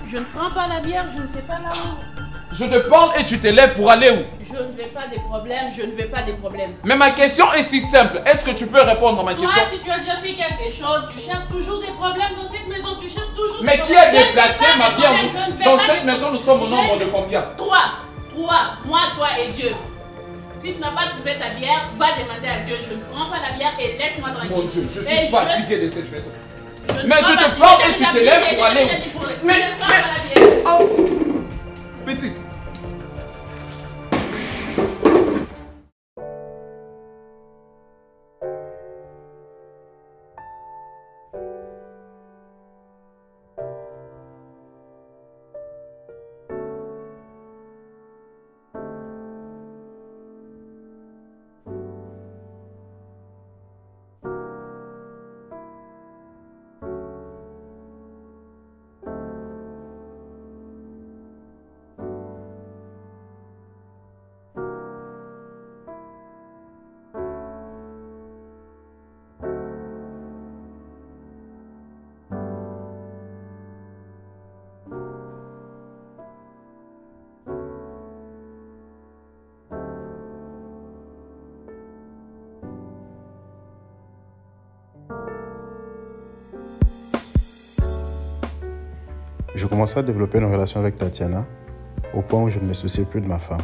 Je ne prends pas la bière, je ne sais pas là où. Je te parle et tu te lèves pour aller où? Je ne veux pas des problèmes, je ne veux pas des problèmes. Mais ma question est si simple. Est-ce que tu peux répondre à ma question? Toi, si tu as déjà fait quelque chose, tu cherches toujours des problèmes dans cette maison, tu cherches toujours des Mais problèmes. qui a déplacé ma bière? Dans cette des maison, nous sommes au nombre de combien? Toi, moi, toi et Dieu. Si tu n'as pas trouvé ta bière, va demander à Dieu. Je ne prends pas la bière et laisse-moi tranquille. Mon Dieu, je suis fatigué de cette maison. Mais je te parle et tu te lèves pour aller où? Mais, oh, petit. Je commençais à développer une relation avec Tatiana, au point où je ne me souciais plus de ma femme.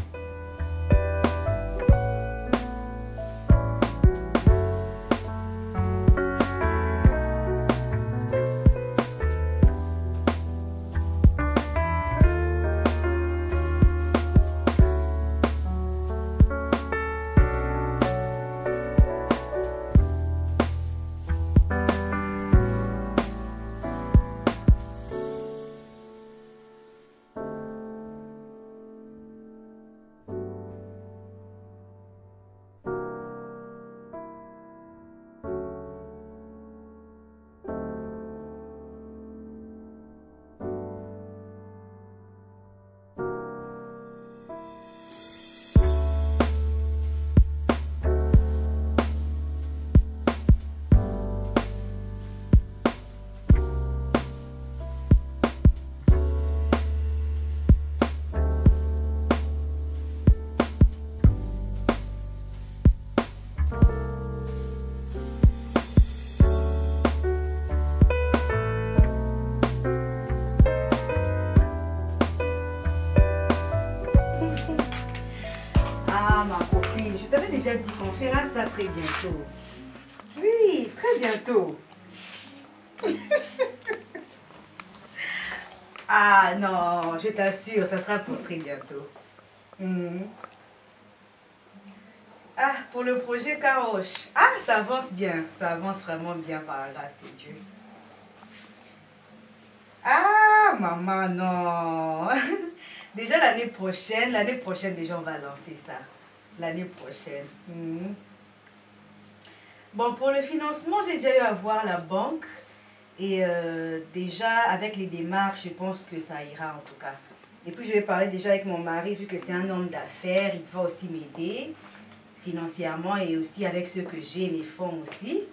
Déjà dit qu'on fera ça très bientôt. Oui, très bientôt. Ah non, je t'assure, ça sera pour très bientôt. Ah, pour le projet Caroche. Ah, ça avance bien. Ça avance vraiment bien par la grâce de Dieu. Ah, maman, non. Déjà l'année prochaine, déjà on va lancer ça. L'année prochaine. Bon, pour le financement, j'ai déjà eu à voir la banque. Et déjà, avec les démarches, je pense que ça ira en tout cas. Et puis, je vais parler déjà avec mon mari, vu que c'est un homme d'affaires. Il va aussi m'aider financièrement et aussi avec ce que j'ai, mes fonds aussi.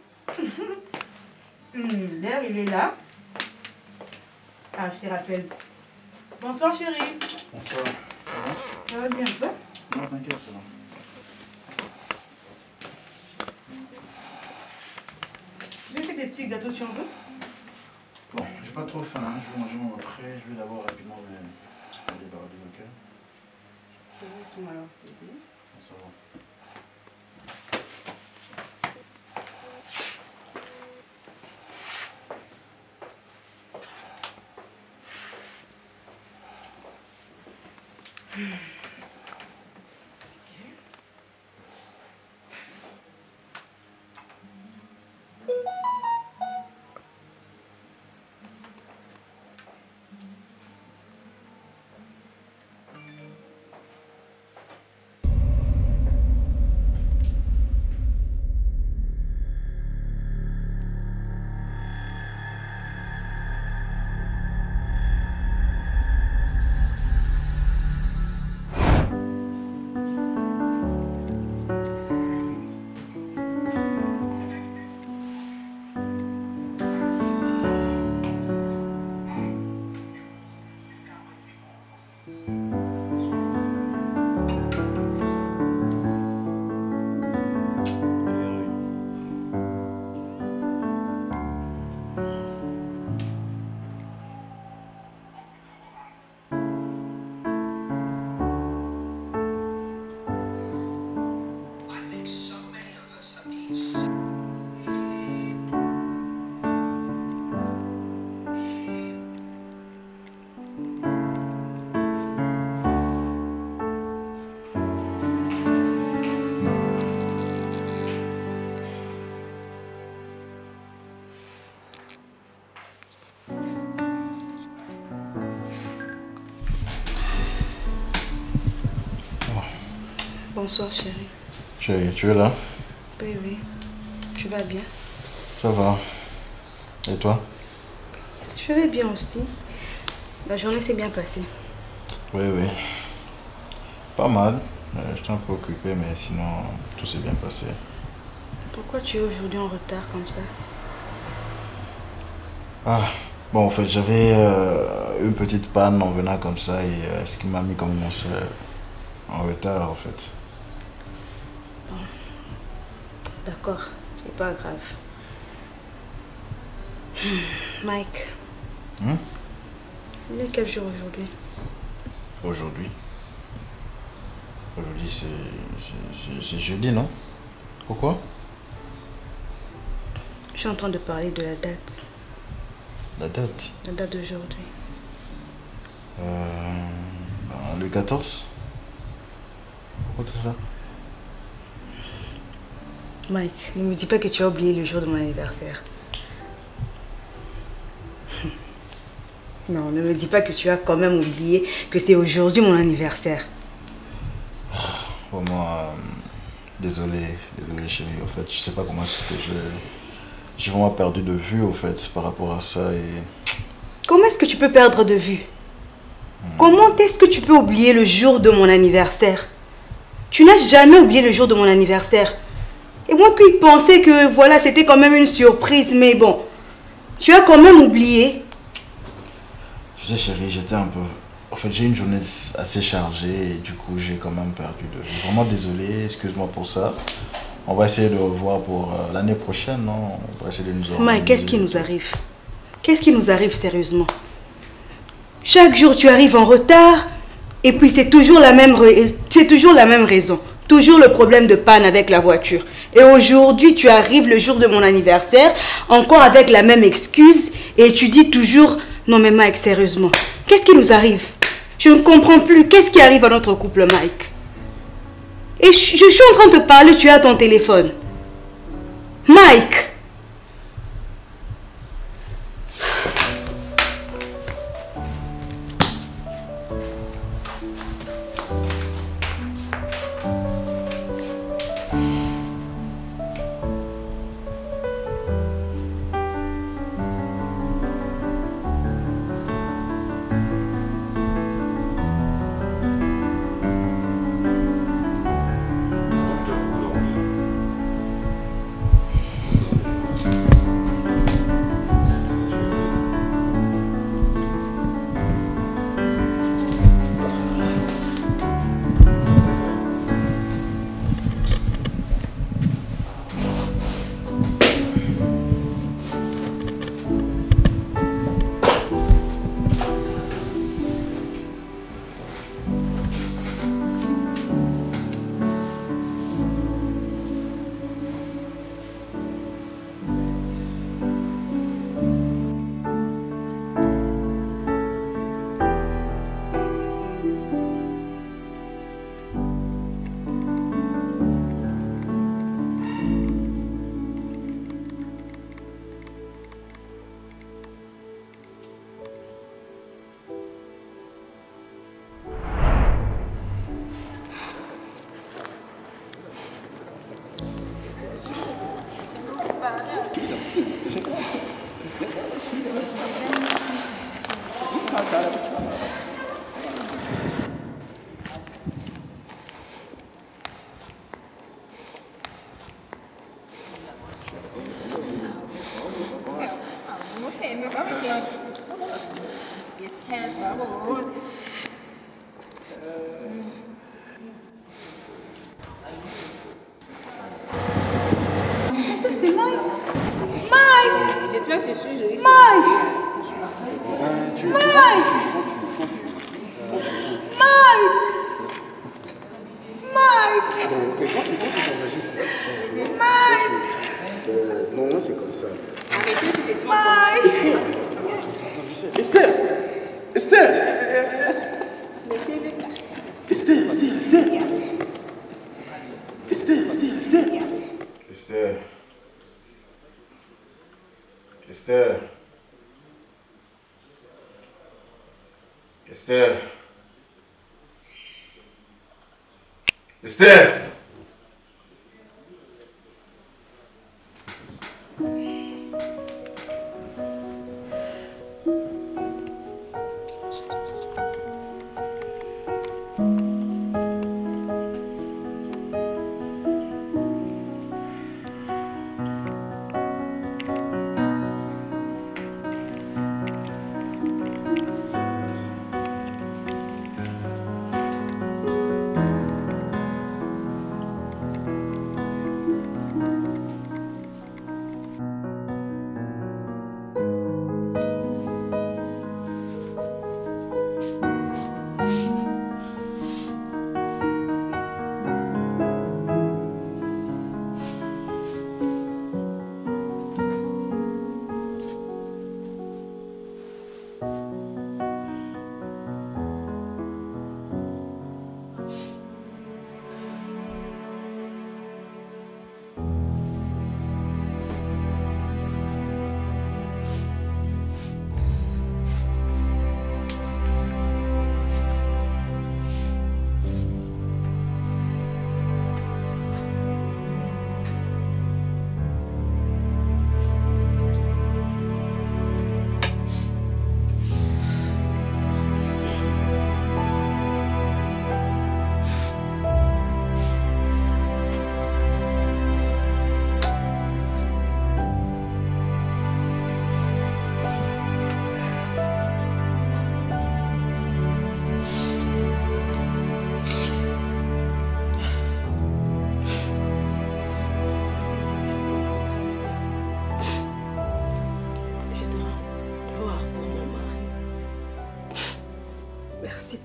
D'ailleurs, il est là. Ah, je te rappelle. Bonsoir, chérie. Bonsoir. Ça va? Ça va bien, toi? Non, t'inquiète, c'est bon. J'ai fait des petits gâteaux, tu en veux? Bon, j'ai pas trop faim, hein. Je vais manger mon après. Je vais d'abord rapidement me débarder, ok? Laisse-moi alors t'aider. Ça va. Bonsoir chérie. Chérie, tu es là? Oui, oui. Tu vas bien? Ça va. Et toi? Je vais bien aussi. La journée s'est bien passée. Oui, oui. Pas mal. J'étais un peu occupé, mais sinon, tout s'est bien passé. Pourquoi tu es aujourd'hui en retard comme ça? Ah, bon, en fait, j'avais une petite panne en venant comme ça et ce qui m'a mis comme en retard, en fait. D'accord, c'est pas grave. Mike. Il est quel jour aujourd'hui? Aujourd'hui? Aujourd'hui, c'est jeudi, non? Pourquoi? Je suis en train de parler de la date. La date? La date d'aujourd'hui. Le 14? Pourquoi tout ça? Mike, ne me dis pas que tu as oublié le jour de mon anniversaire. Non, ne me dis pas que tu as quand même oublié que c'est aujourd'hui mon anniversaire. Vraiment, désolé chérie, en fait, je sais pas comment est-ce que j'ai vraiment perdu de vue, au fait, par rapport à ça et... Comment est-ce que tu peux perdre de vue? Comment est-ce que tu peux oublier le jour de mon anniversaire? Tu n'as jamais oublié le jour de mon anniversaire. Et moi qui pensais que voilà, c'était quand même une surprise, mais bon, tu as quand même oublié. Tu sais chérie, j'étais un peu... En fait, j'ai une journée assez chargée et du coup, j'ai quand même perdu de vue. Vraiment désolé, excuse-moi pour ça. On va essayer de revoir pour l'année prochaine, non? On va essayer de nous organiser. Mike, qu'est-ce qui nous arrive? Qu'est-ce qui nous arrive sérieusement? Chaque jour, tu arrives en retard et puis c'est toujours la même raison. Toujours le problème de panne avec la voiture. Et aujourd'hui, tu arrives le jour de mon anniversaire, encore avec la même excuse, et tu dis toujours, non mais Mike, sérieusement, qu'est-ce qui nous arrive? Je ne comprends plus, qu'est-ce qui arrive à notre couple, Mike? Et je suis en train de te parler, tu as ton téléphone. Mike! J'espère que je suis jolie. Non, c'est comme ça. Arrêtez, c'était trop. Esther! Esther! Laissez-le là. Esther!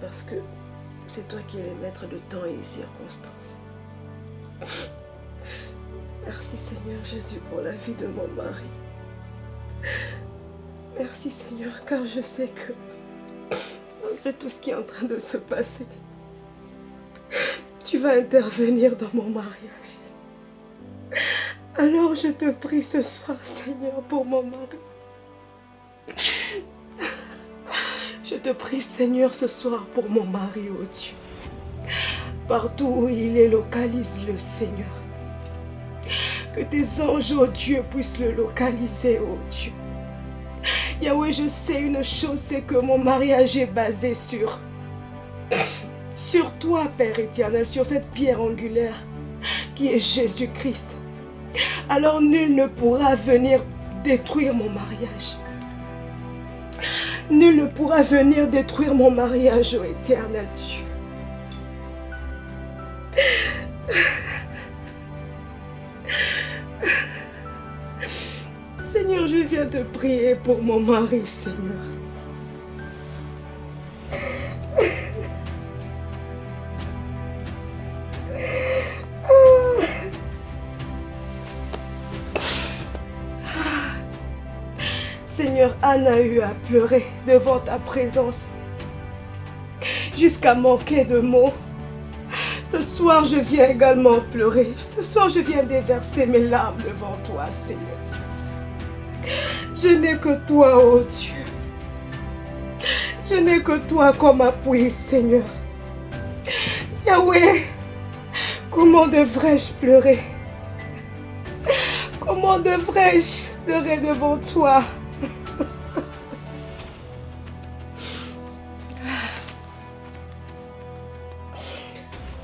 Parce que c'est toi qui es le maître de temps et des circonstances. Merci Seigneur Jésus pour la vie de mon mari. Merci Seigneur car je sais que malgré tout ce qui est en train de se passer, tu vas intervenir dans mon mariage. Alors je te prie ce soir Seigneur pour mon mari. Je te prie, Seigneur, ce soir pour mon mari, oh Dieu. Partout où il est, localise-le, Seigneur. Que tes anges, oh Dieu, puissent le localiser, oh Dieu. Yahweh, je sais une chose, c'est que mon mariage est basé sur toi, Père éternel, sur cette pierre angulaire qui est Jésus-Christ. Alors nul ne pourra venir détruire mon mariage. Nul ne pourra venir détruire mon mariage, ô éternel Dieu. Seigneur, je viens te prier pour mon mari, Seigneur. Seigneur, Anne a eu à pleurer devant ta présence, jusqu'à manquer de mots. Ce soir, je viens également pleurer. Ce soir, je viens déverser mes larmes devant toi, Seigneur. Je n'ai que toi, ô Dieu. Je n'ai que toi comme appui, Seigneur. Yahweh, comment devrais-je pleurer? Comment devrais-je pleurer devant toi?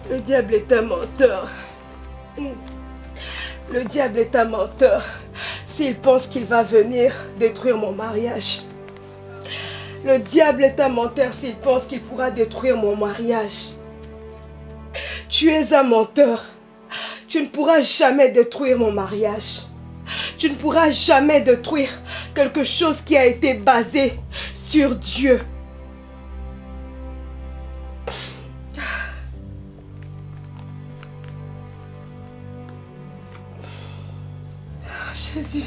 Le diable est un menteur. Le diable est un menteur. S'il pense qu'il va venir détruire mon mariage. Le diable est un menteur s'il pense qu'il pourra détruire mon mariage. Tu es un menteur. Tu ne pourras jamais détruire mon mariage. Tu ne pourras jamais détruire quelque chose qui a été basé sur Dieu. Jésus.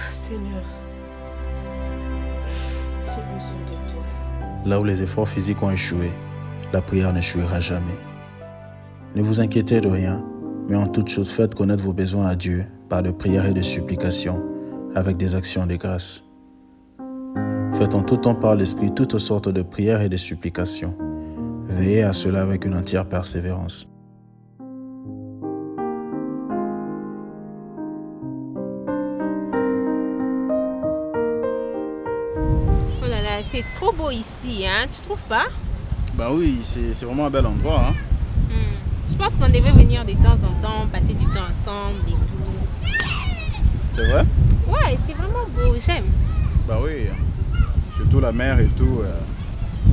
Seigneur, j'ai besoin de toi. Là où les efforts physiques ont échoué, la prière n'échouera jamais. Ne vous inquiétez de rien, mais en toute chose faites connaître vos besoins à Dieu par de prières et de supplications, avec des actions de grâce. Faites en tout temps par l'Esprit toutes sortes de prières et de supplications. Veillez à cela avec une entière persévérance. Oh là là, c'est trop beau ici, hein? Tu trouves pas? Bah oui, c'est vraiment un bel endroit. Hein. Je pense qu'on devait venir de temps en temps, passer du temps ensemble et tout. C'est vrai? Ouais, c'est vraiment beau, j'aime. Bah oui, surtout la mer et tout.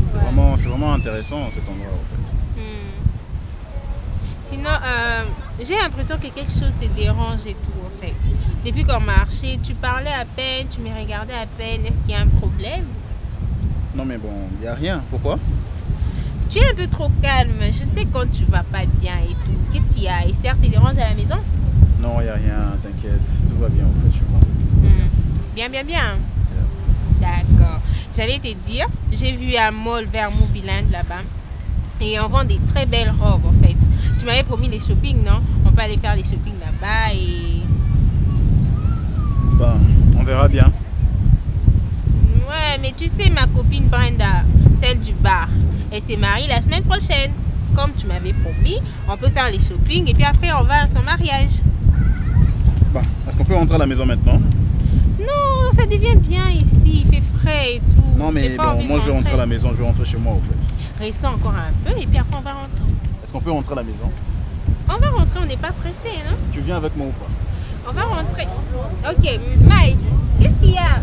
C'est vraiment intéressant cet endroit en fait. Sinon, j'ai l'impression que quelque chose te dérange et tout en fait. Depuis qu'on marchait, tu parlais à peine, tu me regardais à peine. Est-ce qu'il y a un problème? Non mais bon, il n'y a rien. Pourquoi? Tu es un peu trop calme. Je sais quand tu vas pas bien et tout. Qu'est-ce qu'il y a? Esther te dérange à la maison? Non, il n'y a rien, t'inquiète. Tout va bien en fait chez moi. Bien, bien, bien. D'accord. J'allais te dire, j'ai vu un mall vers Mobiland là-bas. Et on vend des très belles robes en fait. Tu m'avais promis les shopping, non? On peut aller faire les shopping là-bas et... Bah, on verra bien. Ouais, mais tu sais, ma copine Brenda, celle du bar, elle s'est mariée la semaine prochaine. Comme tu m'avais promis, on peut faire les shopping et puis après on va à son mariage. Bah, est-ce qu'on peut rentrer à la maison maintenant? Non, ça devient bien ici, il fait frais et tout. Non mais bon, moi je vais rentrer à la maison, je vais rentrer chez moi en fait. Restons encore un peu et puis après on va rentrer. Est-ce qu'on peut rentrer à la maison? On va rentrer, on n'est pas pressé, non? Tu viens avec moi ou pas? On va rentrer. Ok, Mike, qu'est-ce qu'il y a?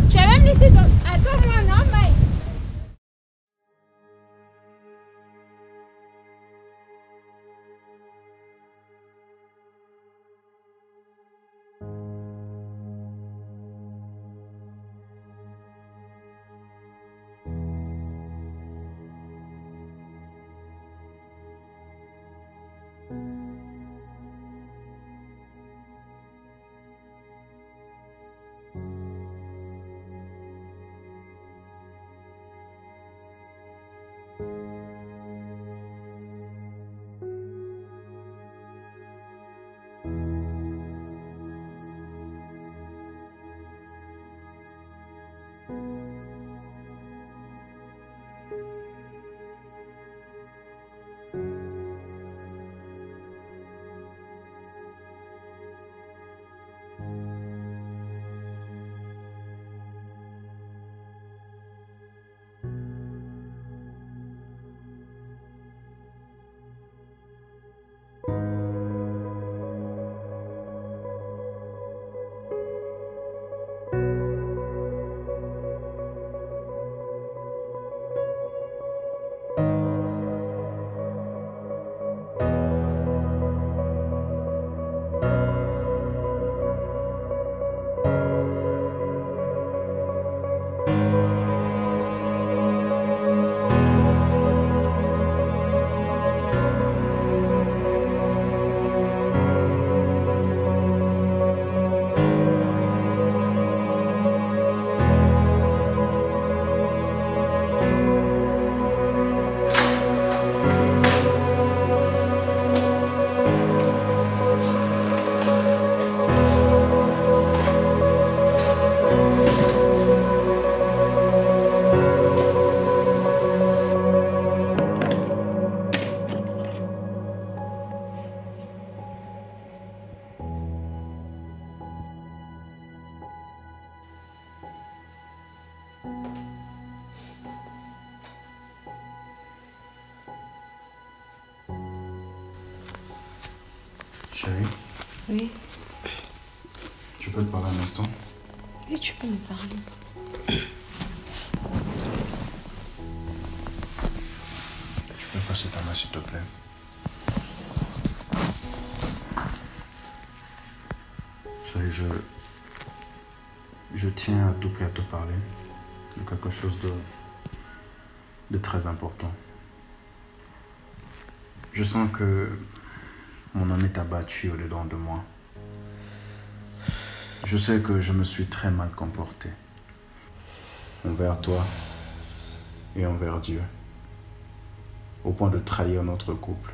Tu as même laissé ton... Attends-moi, non, Mike? Chérie, Oui, tu peux te parler un instant? oui, tu peux me parler. Tu peux passer ta main, s'il te plaît? Chérie, je tiens à tout prix à te parler de quelque chose de très important. Je sens que mon homme est abattu au-dedans de moi. Je sais que je me suis très mal comporté envers toi et envers Dieu, au point de trahir notre couple.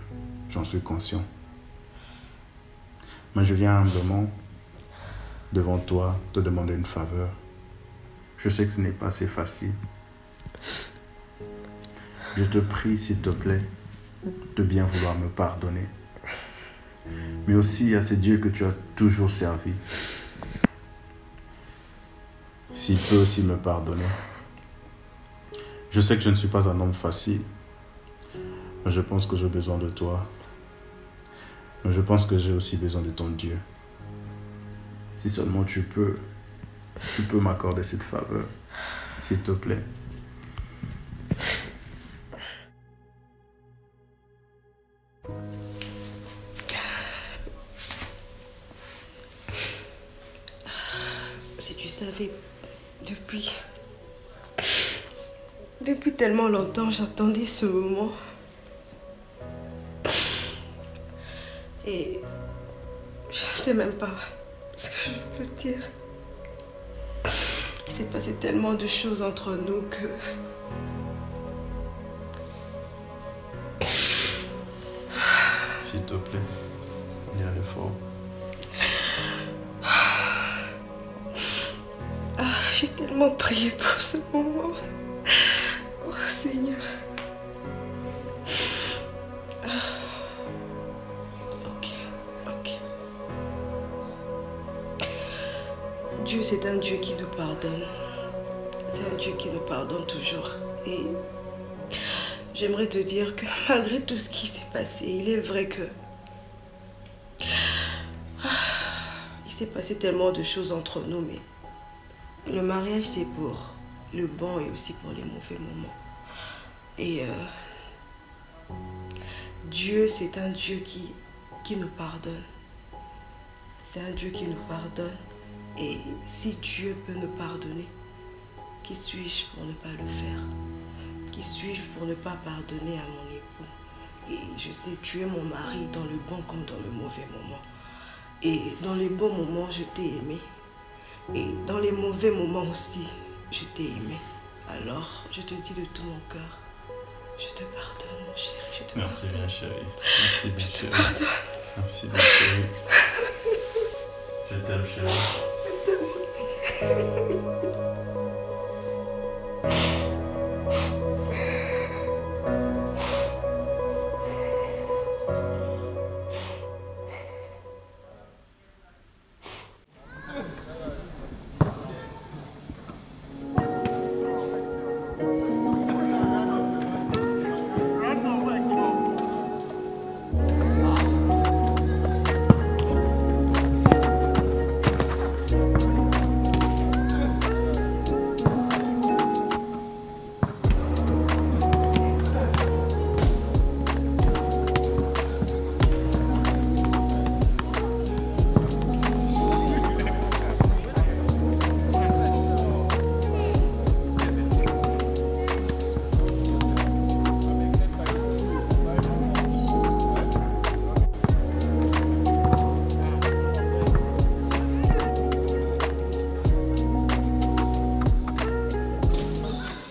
J'en suis conscient. Mais je viens humblement devant toi te demander une faveur. Je sais que ce n'est pas assez facile. Je te prie, s'il te plaît, de bien vouloir me pardonner, mais aussi à ce Dieu que tu as toujours servi. S'il peut aussi me pardonner. Je sais que je ne suis pas un homme facile, mais je pense que j'ai besoin de toi. Mais je pense que j'ai aussi besoin de ton Dieu. Si seulement tu peux m'accorder cette faveur, s'il te plaît. Si tu savais, depuis tellement longtemps, j'attendais ce moment. Et je sais même pas ce que je peux dire. Il s'est passé tellement de choses entre nous que... S'il te plaît, on y aller fort. J'ai tellement prié pour ce moment. Oh Seigneur. Ok. Dieu, c'est un Dieu qui nous pardonne. C'est un Dieu qui nous pardonne toujours. Et j'aimerais te dire que malgré tout ce qui s'est passé, il est vrai que... il s'est passé tellement de choses entre nous, mais... le mariage, c'est pour le bon et aussi pour les mauvais moments. Et Dieu, c'est un Dieu qui nous pardonne. C'est un Dieu qui nous pardonne. Et si Dieu peut nous pardonner, qui suis-je pour ne pas le faire? Qui suis-je pour ne pas pardonner à mon époux? Et je sais, tu es mon mari dans le bon comme dans le mauvais moment. Et dans les bons moments, je t'ai aimé. Et dans les mauvais moments aussi, je t'ai aimé. Alors, je te dis de tout mon cœur, je te pardonne, mon chéri, je te pardonne. Merci bien, chérie. Merci bien, chérie. Pardonne. Merci bien, chérie. Je t'aime, chérie.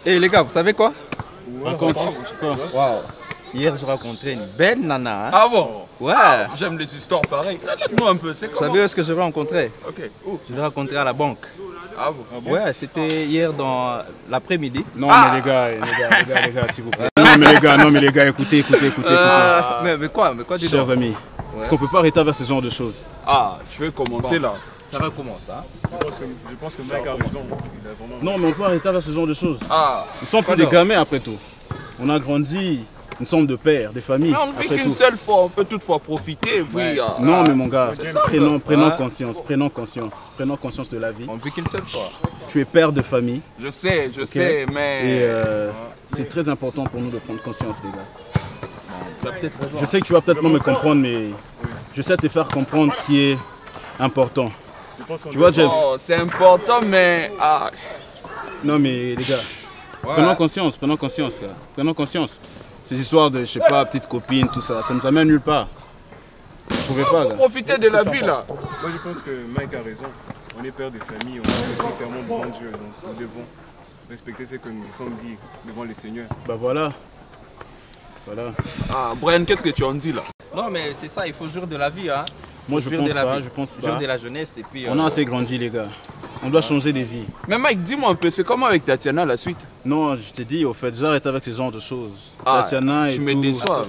Eh les gars, vous savez quoi? Raconte. Waouh. Hier, je rencontrais une belle nana. Hein? Ah bon? Ouais. J'aime les histoires pareilles. Dites-moi un peu, c'est comment? Vous savez où est-ce que je l'ai rencontré? Ok, où? Je l'ai rencontré à la banque. Ah bon? Ouais, c'était hier dans l'après-midi. Non, mais les gars, s'il vous plaît. Non, mais les gars, écoutez. Mais quoi dis Chers donc? amis, est-ce qu'on peut pas arrêter vers ce genre de choses? Ah, tu veux commencer là? Ça recommence, hein? Je pense que Mike a raison. Il a vraiment... Non, mais on peut arrêter vers ce genre de choses. Ah. Nous sommes plus des gamins après tout. On a grandi, Nous sommes de pères, des familles. Mais on ne vit qu'une seule fois, on peut toutefois profiter. Et puis, non, mais mon gars, prenons conscience de la vie. On vit qu'une seule fois. Tu es père de famille. Je sais, mais... Et c'est très important pour nous de prendre conscience, les gars. Je sais que tu vas peut-être pas me comprendre, mais je sais te faire comprendre ce qui est important. Tu vois, James? C'est important, mais... Non, mais les gars, prenons conscience, gars. Prenons conscience. Ces histoires de, je sais pas, petite copine, tout ça, ça ne nous amène nulle part. Vous pouvez pas, gars. Profiter de la vie, là. Moi, je pense que Mike a raison. On est père de famille, on a prêté serment devant Dieu, donc nous devons respecter ce que nous sommes dit devant le Seigneur. Bah voilà. Brian, qu'est-ce que tu en dis là? Non, mais c'est ça, il faut jouir de la vie, hein. Moi, je pense pas. Jouir de la jeunesse et puis... On a assez grandi, les gars. On doit changer des vies. Mais Mike, dis-moi un peu, c'est comment avec Tatiana la suite? Non, je t'ai dit, au fait, j'arrête avec ce genre de choses. Tatiana et tout. Tu me déçois.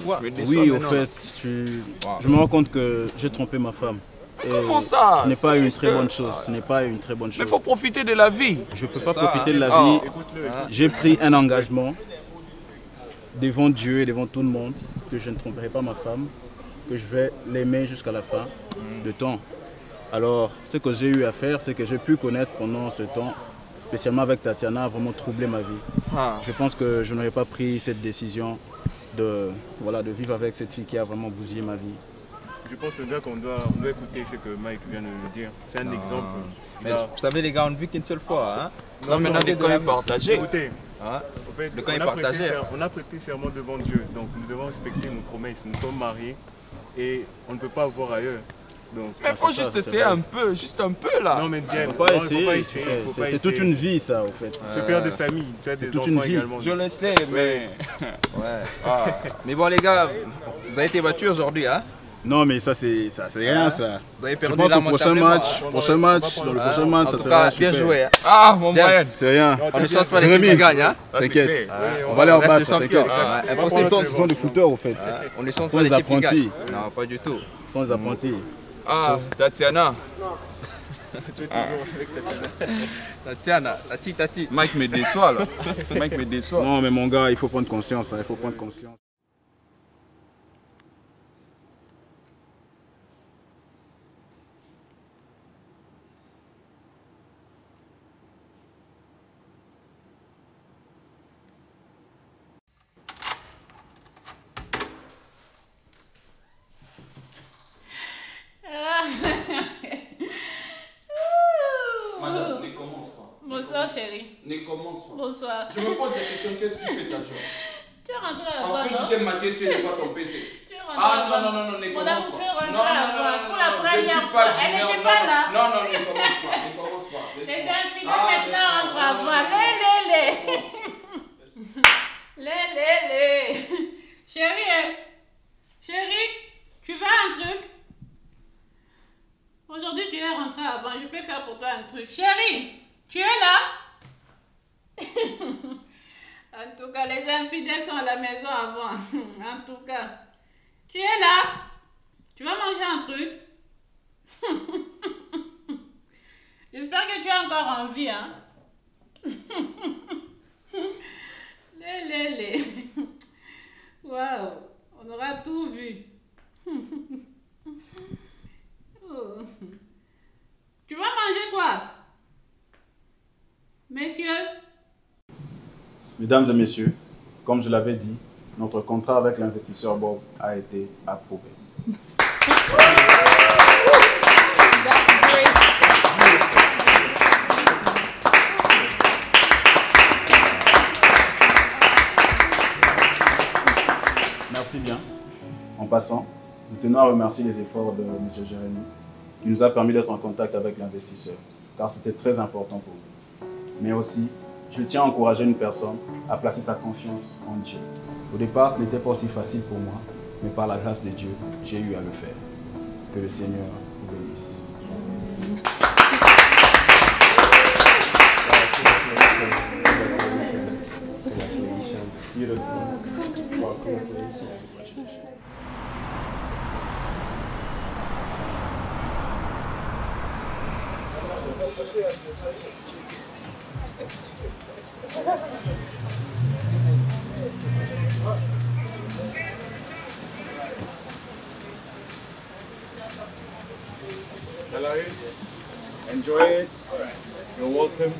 Oui, au fait, je me rends compte que j'ai trompé ma femme. Et comment ça? Ce n'est pas une très bonne chose. Ce n'est pas une très bonne chose. Mais il faut profiter de la vie. Je ne peux pas profiter de la vie. J'ai pris un engagement devant Dieu et devant tout le monde que je ne tromperai pas ma femme, que je vais l'aimer jusqu'à la fin de temps. Alors, ce que j'ai eu à faire, c'est que j'ai pu connaître pendant ce temps, spécialement avec Tatiana, a vraiment troublé ma vie. Je pense que je n'aurais pas pris cette décision de vivre avec cette fille qui a vraiment bousillé ma vie. Je pense que qu'on doit écouter ce que Mike vient de nous dire. C'est un exemple. Mais vous savez les gars, on ne vit qu'une seule fois. Hein? Non, mais le camp est partagé. Écoutez, le camp est partagé. On a prêté serment devant Dieu, donc nous devons respecter nos promesses. Nous sommes mariés et on ne peut pas voir ailleurs. Donc, mais il faut juste essayer un peu, là. Non mais James, faut pas essayer. C'est toute une vie ça, au fait. Tu es père de famille, tu as des enfants également. Je le sais, mais... Mais bon les gars, vous avez été battus aujourd'hui, hein? Non mais ça c'est rien ça. Vous avez perdu je pense au prochain match, ça sera super. Bien joué. Mon moyen. C'est rien. On ne change pas l'équipe qui gagne, hein? T'inquiète. On va les rebattre, t'inquiète. Ce sont des footeurs au fait. On ne change pas l'équipe qui gagne. Non, pas du tout. Ce sont des apprentis. Tatiana. Tu es toujours avec Tatiana. Tati. Mike me déçoit là. Mike me déçoit. Non mais mon gars, il faut prendre conscience, il faut prendre conscience. Madame, ne commence pas. Bonsoir chérie. Ne commence pas. Bonsoir. Je me pose la question, qu'est-ce qui fait ta joie? Tu es rentré à la Parce que je t'ai maquillé, tu es devant ton PC. Tu es rentré à la non, ne commence pas. Pour la première fois. Elle n'était pas là. Non, ne commence pas. Les infidèles maintenant rentrent à voir. Les. Chérie, tu veux un truc? Aujourd'hui, tu es rentré avant. Je peux faire pour toi un truc. Chérie, tu es là? En tout cas, les infidèles sont à la maison avant. En tout cas, tu es là? Tu vas manger un truc? J'espère que tu as encore envie, hein? Les. Waouh, on aura tout vu. Oh. Tu vas manger quoi? Messieurs? Mesdames et messieurs, comme je l'avais dit, notre contrat avec l'investisseur Bob a été approuvé. Merci bien. En passant, nous tenons à remercier les efforts de M. Jérémy qui nous a permis d'être en contact avec l'investisseur, car c'était très important pour nous. Mais aussi, je tiens à encourager une personne à placer sa confiance en Dieu. Au départ, ce n'était pas aussi facile pour moi, mais par la grâce de Dieu, j'ai eu à le faire. Que le Seigneur vous bénisse. Enjoy it. You're welcome.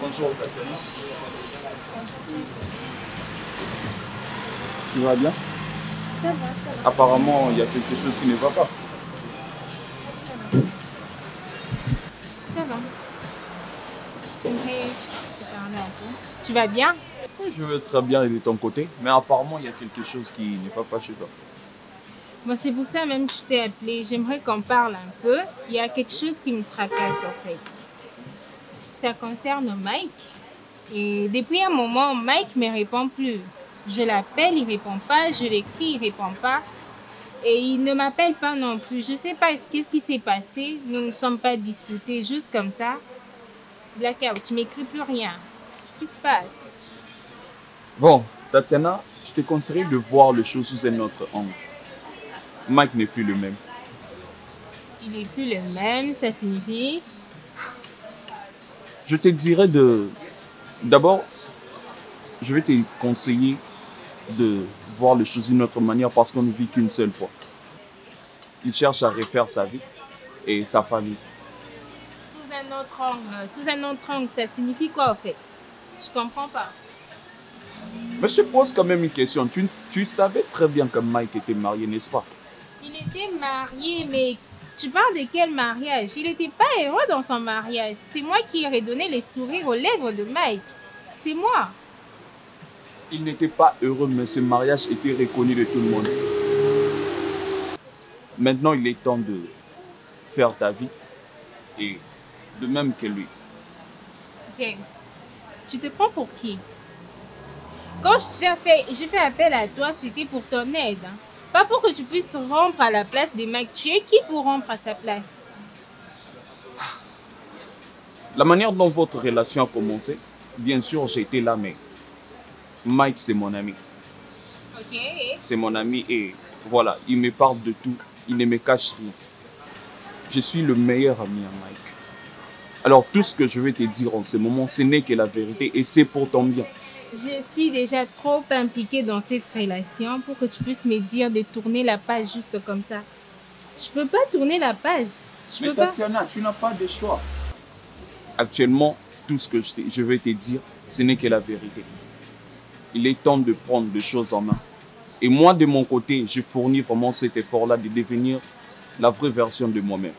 Bonjour, Tatiana. Tu vas bien? Ça va, ça va. Apparemment, il y a quelque chose qui ne va pas. Ça va. J'aimerais te parler un peu. Tu vas bien? Je vais très bien et de ton côté, mais apparemment, il y a quelque chose qui n'est pas chez toi. Bon, c'est pour ça même que je t'ai appelé. J'aimerais qu'on parle un peu. Il y a quelque chose qui me tracasse en fait. Ça concerne Mike. Et depuis un moment, Mike ne me répond plus. Je l'appelle, il ne répond pas. Je l'écris, il ne répond pas. Et il ne m'appelle pas non plus. Je ne sais pas qu'est-ce qui s'est passé. Nous ne sommes pas disputés juste comme ça. Blackout, tu m'écris plus rien. Qu'est-ce qui se passe? Bon, Tatiana, je te conseillerais de voir les choses sous un autre angle. Mike n'est plus le même. Il n'est plus le même, ça signifie... Je te dirais d'abord, je vais te conseiller de voir les choses d'une autre manière parce qu'on ne vit qu'une seule fois. Il cherche à refaire sa vie et sa famille. Sous un autre angle, ça signifie quoi en fait? Je comprends pas. Mais je te pose quand même une question. Tu savais très bien que Mike était marié, n'est-ce pas? Il était marié, mais tu parles de quel mariage? Il n'était pas heureux dans son mariage. C'est moi qui ai redonné les sourires aux lèvres de Mike. C'est moi. Il n'était pas heureux, mais ce mariage était reconnu de tout le monde. Maintenant, il est temps de faire ta vie et de même que lui. James, tu te prends pour qui? Quand j'ai fait appel à toi, c'était pour ton aide. Hein? Pas pour que tu puisses rompre à la place de Mike. Tu es qui pour rompre à sa place? La manière dont votre relation a commencé, bien sûr, j'ai été là, mais Mike, c'est mon ami. Ok. C'est mon ami et voilà, il me parle de tout. Il ne me cache rien. Je suis le meilleur ami à Mike. Alors, tout ce que je vais te dire en ce moment, ce n'est que la vérité et c'est pour ton bien. Je suis déjà trop impliquée dans cette relation pour que tu puisses me dire de tourner la page juste comme ça. Je peux pas tourner la page. Mais Tatiana, tu n'as pas de choix. Actuellement, tout ce que je vais te dire, ce n'est que la vérité. Il est temps de prendre les choses en main. Et moi, de mon côté, je fournis vraiment cet effort-là de devenir la vraie version de moi-même.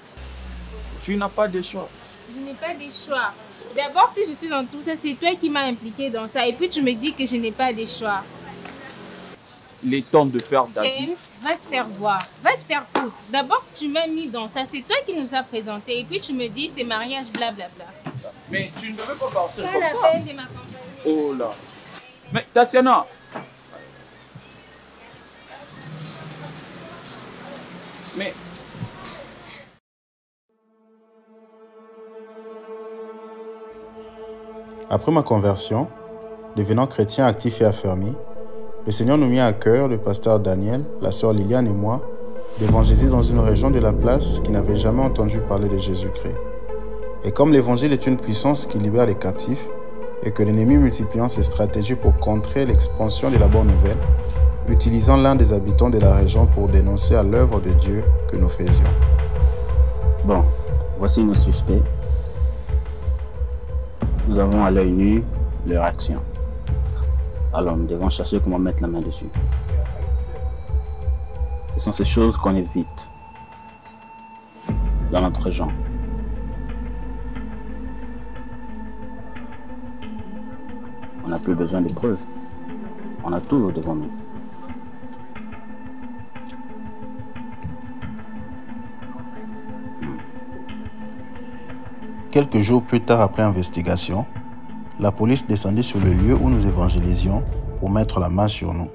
Tu n'as pas de choix. Je n'ai pas de choix. D'abord, si je suis dans tout ça, c'est toi qui m'as impliqué dans ça. Et puis, tu me dis que je n'ai pas de choix. Il est temps de faire ta vie. James, va te faire voir. Va te faire foutre. D'abord, tu m'as mis dans ça. C'est toi qui nous as présenté. Et puis, tu me dis, c'est mariage, blablabla. Mais tu ne devais pas partir Pas comme la ça. peine de m'accompagner. Oh là. Mais Tatiana. Mais... Après ma conversion, devenant chrétien actif et affermi, le Seigneur nous mit à cœur, le pasteur Daniel, la sœur Liliane et moi, d'évangéliser dans une région de la place qui n'avait jamais entendu parler de Jésus-Christ. Et comme l'évangile est une puissance qui libère les captifs, et que l'ennemi multipliant ses stratégies pour contrer l'expansion de la bonne nouvelle, utilisant l'un des habitants de la région pour dénoncer à l'œuvre de Dieu que nous faisions. Bon, voici nos suspects. Nous avons à l'œil nu leur action. Alors nous devons chercher comment mettre la main dessus. Ce sont ces choses qu'on évite dans notre région. On n'a plus besoin de preuves. On a tout devant nous. Quelques jours plus tard après investigation, la police descendit sur le lieu où nous évangélisions pour mettre la main sur nous.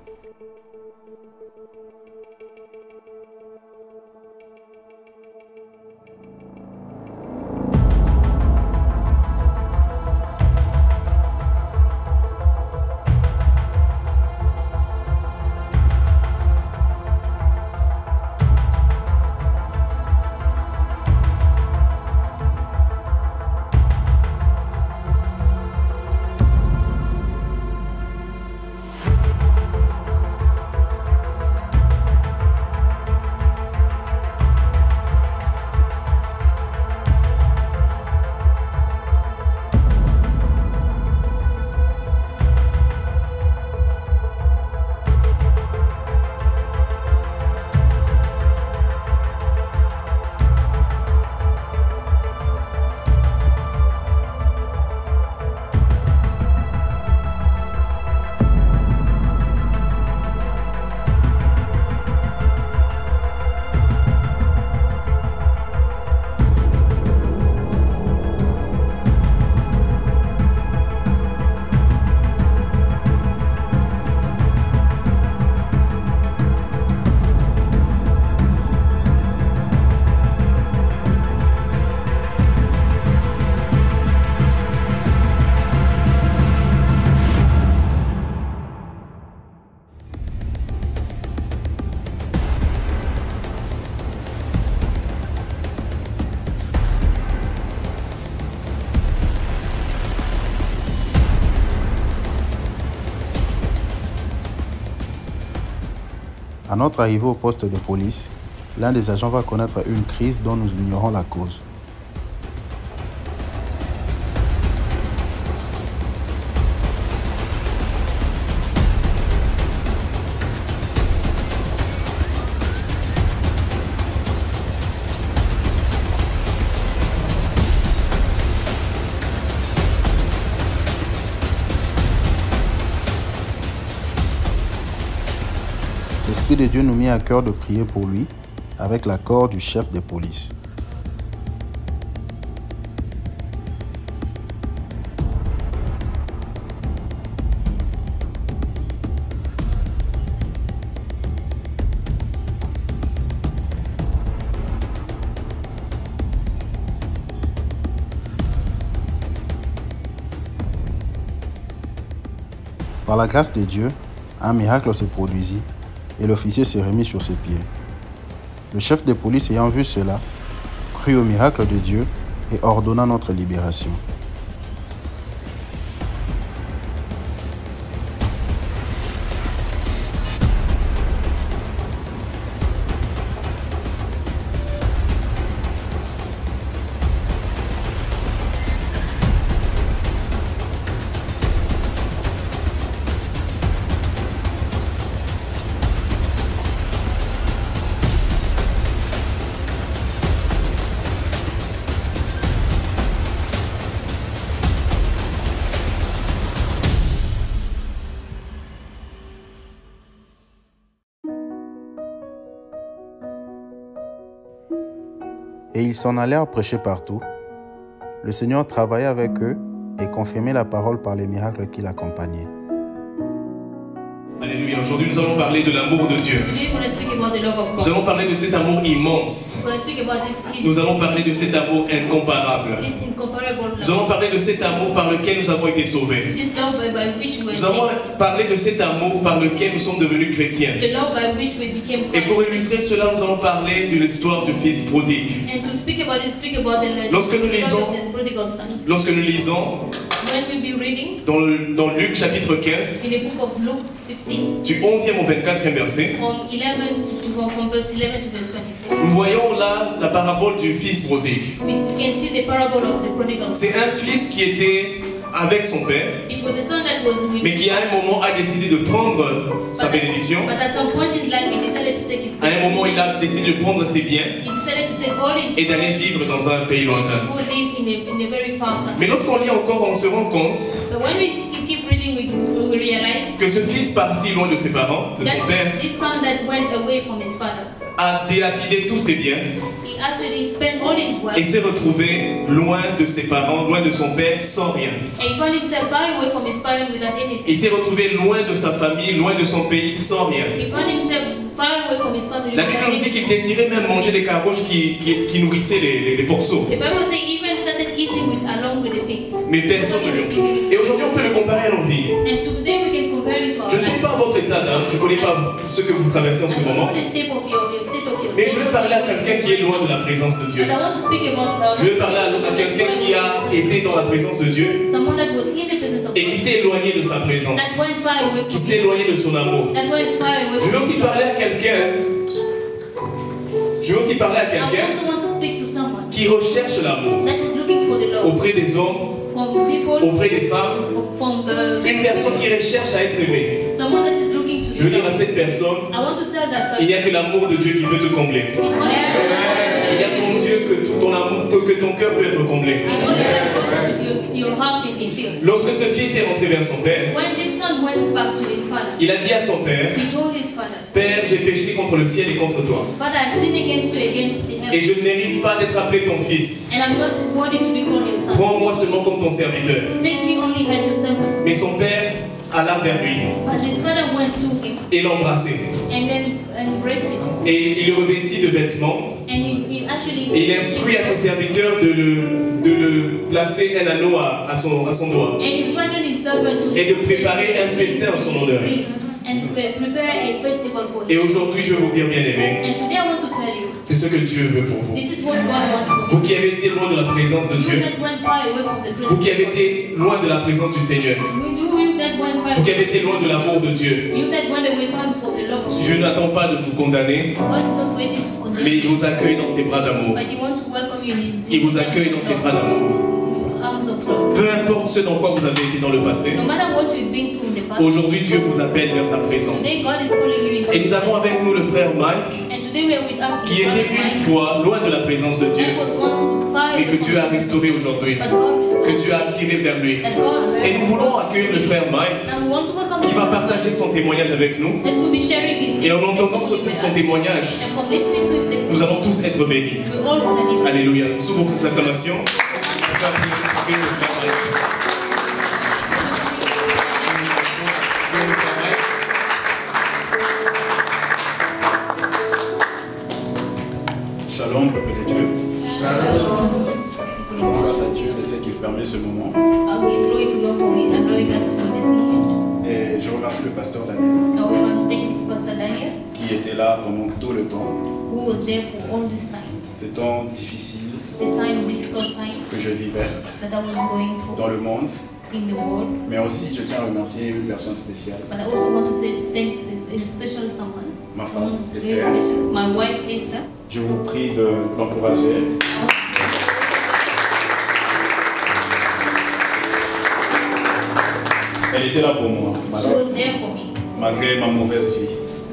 À notre arrivée au poste de police, l'un des agents va connaître une crise dont nous ignorons la cause. L'Esprit de Dieu nous mit à cœur de prier pour lui, avec l'accord du chef des polices. Par la grâce de Dieu, un miracle se produisit et l'officier s'est remis sur ses pieds. Le chef de police ayant vu cela, crut au miracle de Dieu et ordonna notre libération. Et ils s'en allèrent prêcher partout. Le Seigneur travaillait avec eux et confirmait la parole par les miracles qui l'accompagnaient. Alléluia. Aujourd'hui, nous allons parler de l'amour de Dieu. Nous allons parler de cet amour immense. Nous allons parler de cet amour incomparable. Nous allons parler de cet amour par lequel nous avons été sauvés. Nous allons parler de cet amour par lequel nous sommes devenus chrétiens. Et pour illustrer cela, nous allons parler de l'histoire du fils prodigue. Lorsque nous lisons dans Luc chapitre 15, du 11e au 24e verset, nous voyons là la parabole du fils prodigue. C'est un fils qui était avec son père, mais qui à un moment a décidé de prendre sa bénédiction. À un moment, il a décidé de prendre ses biens et d'aller vivre dans un pays lointain. Mais lorsqu'on lit encore, on se rend compte que ce fils parti loin de ses parents, de son père, a dilapidé tous ses biens et s'est retrouvé loin de ses parents, loin de son père, sans rien. Il s'est retrouvé loin de sa famille, loin de son pays, sans rien. La Bible nous dit qu'il désirait même manger des carottes qui nourrissaient les porceaux. Mais personne ne le dit. Et aujourd'hui, on peut le comparer à nos vies. Je ne suis pas à votre état d'âme, je ne connais pas ce que vous traversez en ce moment. Mais je veux parler à quelqu'un qui est loin de la présence de Dieu. Je veux parler à quelqu'un qui a été dans la présence de Dieu et qui s'est éloigné de sa présence, qui s'est éloigné de son amour. Je veux aussi parler à quelqu'un qui recherche l'amour auprès des hommes, auprès des femmes, une personne qui recherche à être aimée. Je veux dire à cette personne, il n'y a que l'amour de Dieu qui peut te combler. Il n'y a ton Dieu que ton cœur peut être comblé. Lorsque ce fils est rentré vers son père, il a dit à son père, Père, j'ai péché contre le ciel et contre toi. Et je ne mérite pas d'être appelé ton fils. Prends-moi seulement comme ton serviteur. Mais son père alla vers lui et l'embrassait. Et il le revêtit de vêtements. Et il instruit à ses serviteurs de le placer un anneau à son doigt et de préparer un festin en son honneur. Et aujourd'hui, je vais vous dire, bien aimé, c'est ce que Dieu veut pour vous. Vous qui avez été loin de la présence de Dieu, vous qui avez été loin de la présence du Seigneur, vous qui avez été loin de l'amour de Dieu, love of Dieu God. n'attend pas de vous condamner, God is not waiting to condemn mais il you, vous accueille dans ses bras d'amour. but He wants to welcome you in Il vous accueille dans ses bras d'amour. arms of love. Peu importe ce dans quoi vous avez été dans le passé, No matter what you've been through in the past, aujourd'hui Dieu vous appelle vers sa présence. today God is calling you into Et nous avons avec nous le frère Mike, And today we are with us qui était une fois loin de la présence de Dieu, that was once far mais que Dieu a restauré aujourd'hui, but God restored que Dieu a attiré vers lui. that God Et nous voulons accueillir le frère Mike, and we want to welcome qui va him partager son témoignage avec nous. that will be sharing his Et en entendant son témoignage, and from listening to his testimony nous allons tous être bénis. we all want to be Alléluia. Sous vos acclamations. Shalom, peuple de Dieu. Je rends grâce à Dieu de ce qu'il permet ce moment. I'll give glory to God for allowing us to this moment. Et je remercie le pasteur Daniel I want to thank Pastor Daniel qui était là pendant tout le temps. who was there for all this time, Ces temps difficiles the difficult time que je vivais that I was going through dans le monde. in the world. Mais aussi, je tiens à remercier une personne spéciale. But I also want to say thanks to especially someone, Ma femme, very Esther. special, my wife Esther. Je vous prie de l'encourager. Elle était là pour moi, She was there for me, malgré ma mauvaise vie,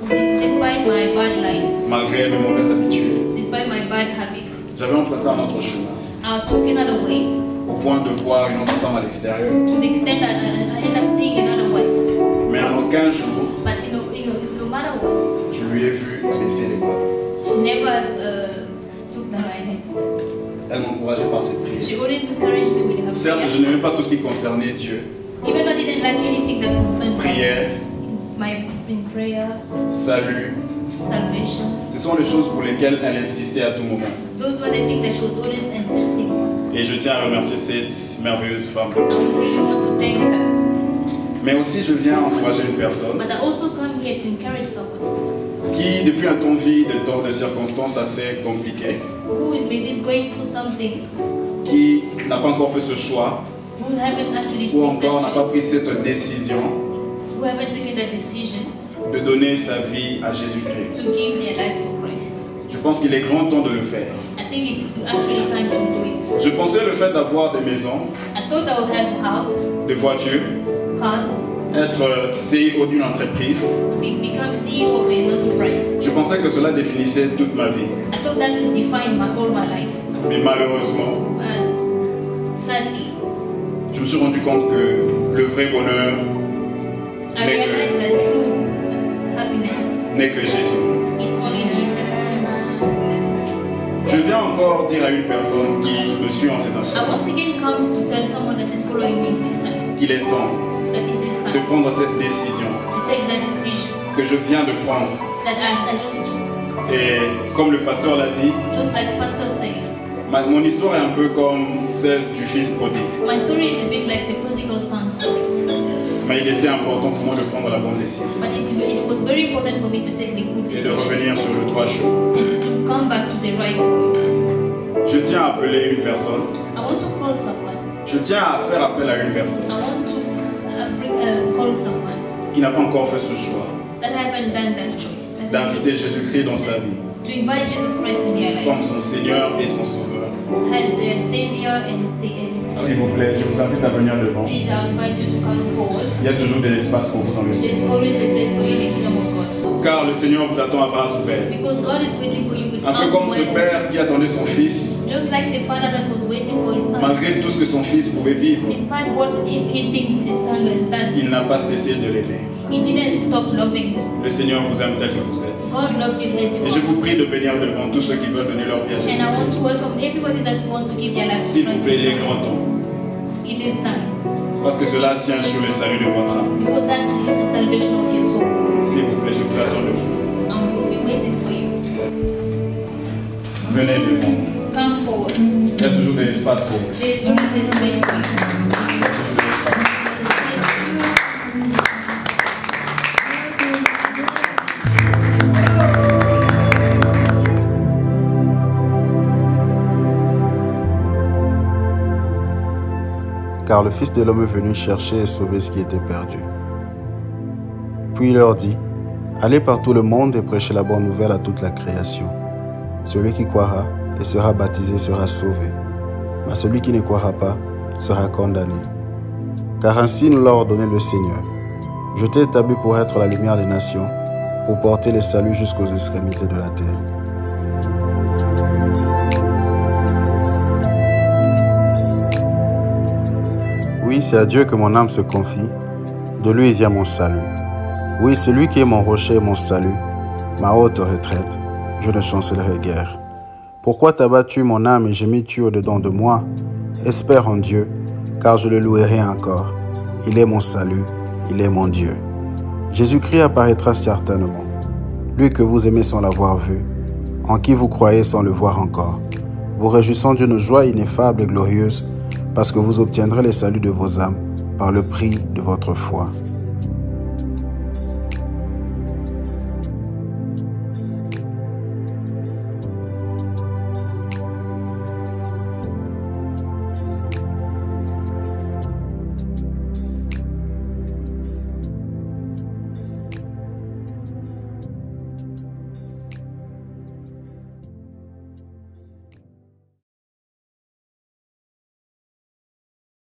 despite my bad life, malgré mes mauvaises habitudes. despite my bad habits. J'avais emprunté un autre chemin, I took another way au point de voir une autre femme à l'extérieur. to the extent that I ended up seeing another wife. Mais en aucun jour, But no matter what, je lui ai vu baisser les bras. she never took the right hand. Elle m'encourageait par ses She prières. always encouraged me with her Certes, je prayer. n'aimais pas tout ce qui concernait Dieu. Even though I didn't like anything that concerned God, Prière, in prayer, salut, salvation, ce sont les choses pour lesquelles elle insistait à tout moment. those were the things that she was always insisting on. Et je tiens à remercier cette merveilleuse femme. I really want to thank her. Mais aussi, je viens encourager une personne But I also come here to encourage someone qui, depuis un temps, vit de circonstances assez compliquées, who is maybe going through something, qui n'a pas encore fait ce choix, who haven't actually ou taken encore n'a that pas choice, pris cette décision who haven't taken that decision de donner sa vie à Jésus-Christ. to give their life to Christ. Je pense qu'il est grand temps de le faire. I think it's actually time to do it. Je pensais le fait d'avoir des maisons, I thought I would have a house, des voitures, cars, être CEO d'une entreprise. become CEO of an enterprise. Je pensais que cela définissait toute ma vie. I thought that would define all my life. Mais malheureusement, And sadly, je me suis rendu compte que le vrai bonheur I realized that true happiness n'est que Jésus. is only Jesus. Je viens encore dire à une personne qui me suit en ces instants I once again come to tell someone that is following me this time qu'il est temps that it is de time prendre cette décision to take that decision que je viens de prendre. that I just took. Et comme le pasteur l'a dit, Just like Pastor said, mon histoire est un peu comme celle du fils prodigue. my story is a bit like the prodigal son story. Mais il était important pour moi de prendre la bonne décision But it was very important for me to take the good et de decision, revenir sur le droit chemin. to come back to the right way. Je tiens à appeler une personne. I want to call someone. Je tiens à faire appel à une personne I want to call someone qui n'a pas encore fait ce choix that haven't done that choice. d'inviter Jésus-Christ dans sa vie To invite Jesus Christ in their comme life son Seigneur et son Sauveur. as their Savior and S'il vous plaît, je vous invite à venir devant. Please, I invite you to come forward. Il y a toujours de l'espace pour vous dans le ciel. There's always a place for you in the kingdom of God. Car le Seigneur vous attend à bras ouverts. Because God is waiting for you with Un peu arms comme ce wide open. père qui attendait son fils, Just like the father that was waiting for his son. malgré tout ce que son fils pouvait vivre, Despite what everything his son has done, il n'a pas cessé de l'aimer. he didn't stop loving you. Le Seigneur vous aime tel que vous êtes. God loves you as you Et je are. vous prie de venir devant tous ceux qui veulent donner leur vie à And Jésus. I want to welcome everybody that wants to give their life to S'il vous Christ. plaît, il est grand temps. It is time. Parce que cela tient sur le salut de votre âme. Because that is the salvation of your soul. S'il vous plaît, je vous attends devant. I will be waiting for you. Venez devant. Come forward. Il y a toujours de l'espace pour vous. There is always a space for you. Car le Fils de l'homme est venu chercher et sauver ce qui était perdu. Puis il leur dit, Allez par tout le monde et prêchez la bonne nouvelle à toute la création. Celui qui croira et sera baptisé sera sauvé, mais celui qui ne croira pas sera condamné. Car ainsi nous l'a ordonné le Seigneur. Je t'ai établi pour être la lumière des nations, pour porter le salut jusqu'aux extrémités de la terre. Oui, c'est à Dieu que mon âme se confie, de lui vient mon salut. Oui, c'est lui qui est mon rocher et mon salut, ma haute retraite, je ne chancellerai guère. Pourquoi t'as-tu mon âme et gémis-tu au-dedans de moi? Espère en Dieu, car je le louerai encore. Il est mon salut, il est mon Dieu. Jésus-Christ apparaîtra certainement, lui que vous aimez sans l'avoir vu, en qui vous croyez sans le voir encore, vous réjouissant d'une joie ineffable et glorieuse, parce que vous obtiendrez le salut de vos âmes par le prix de votre foi.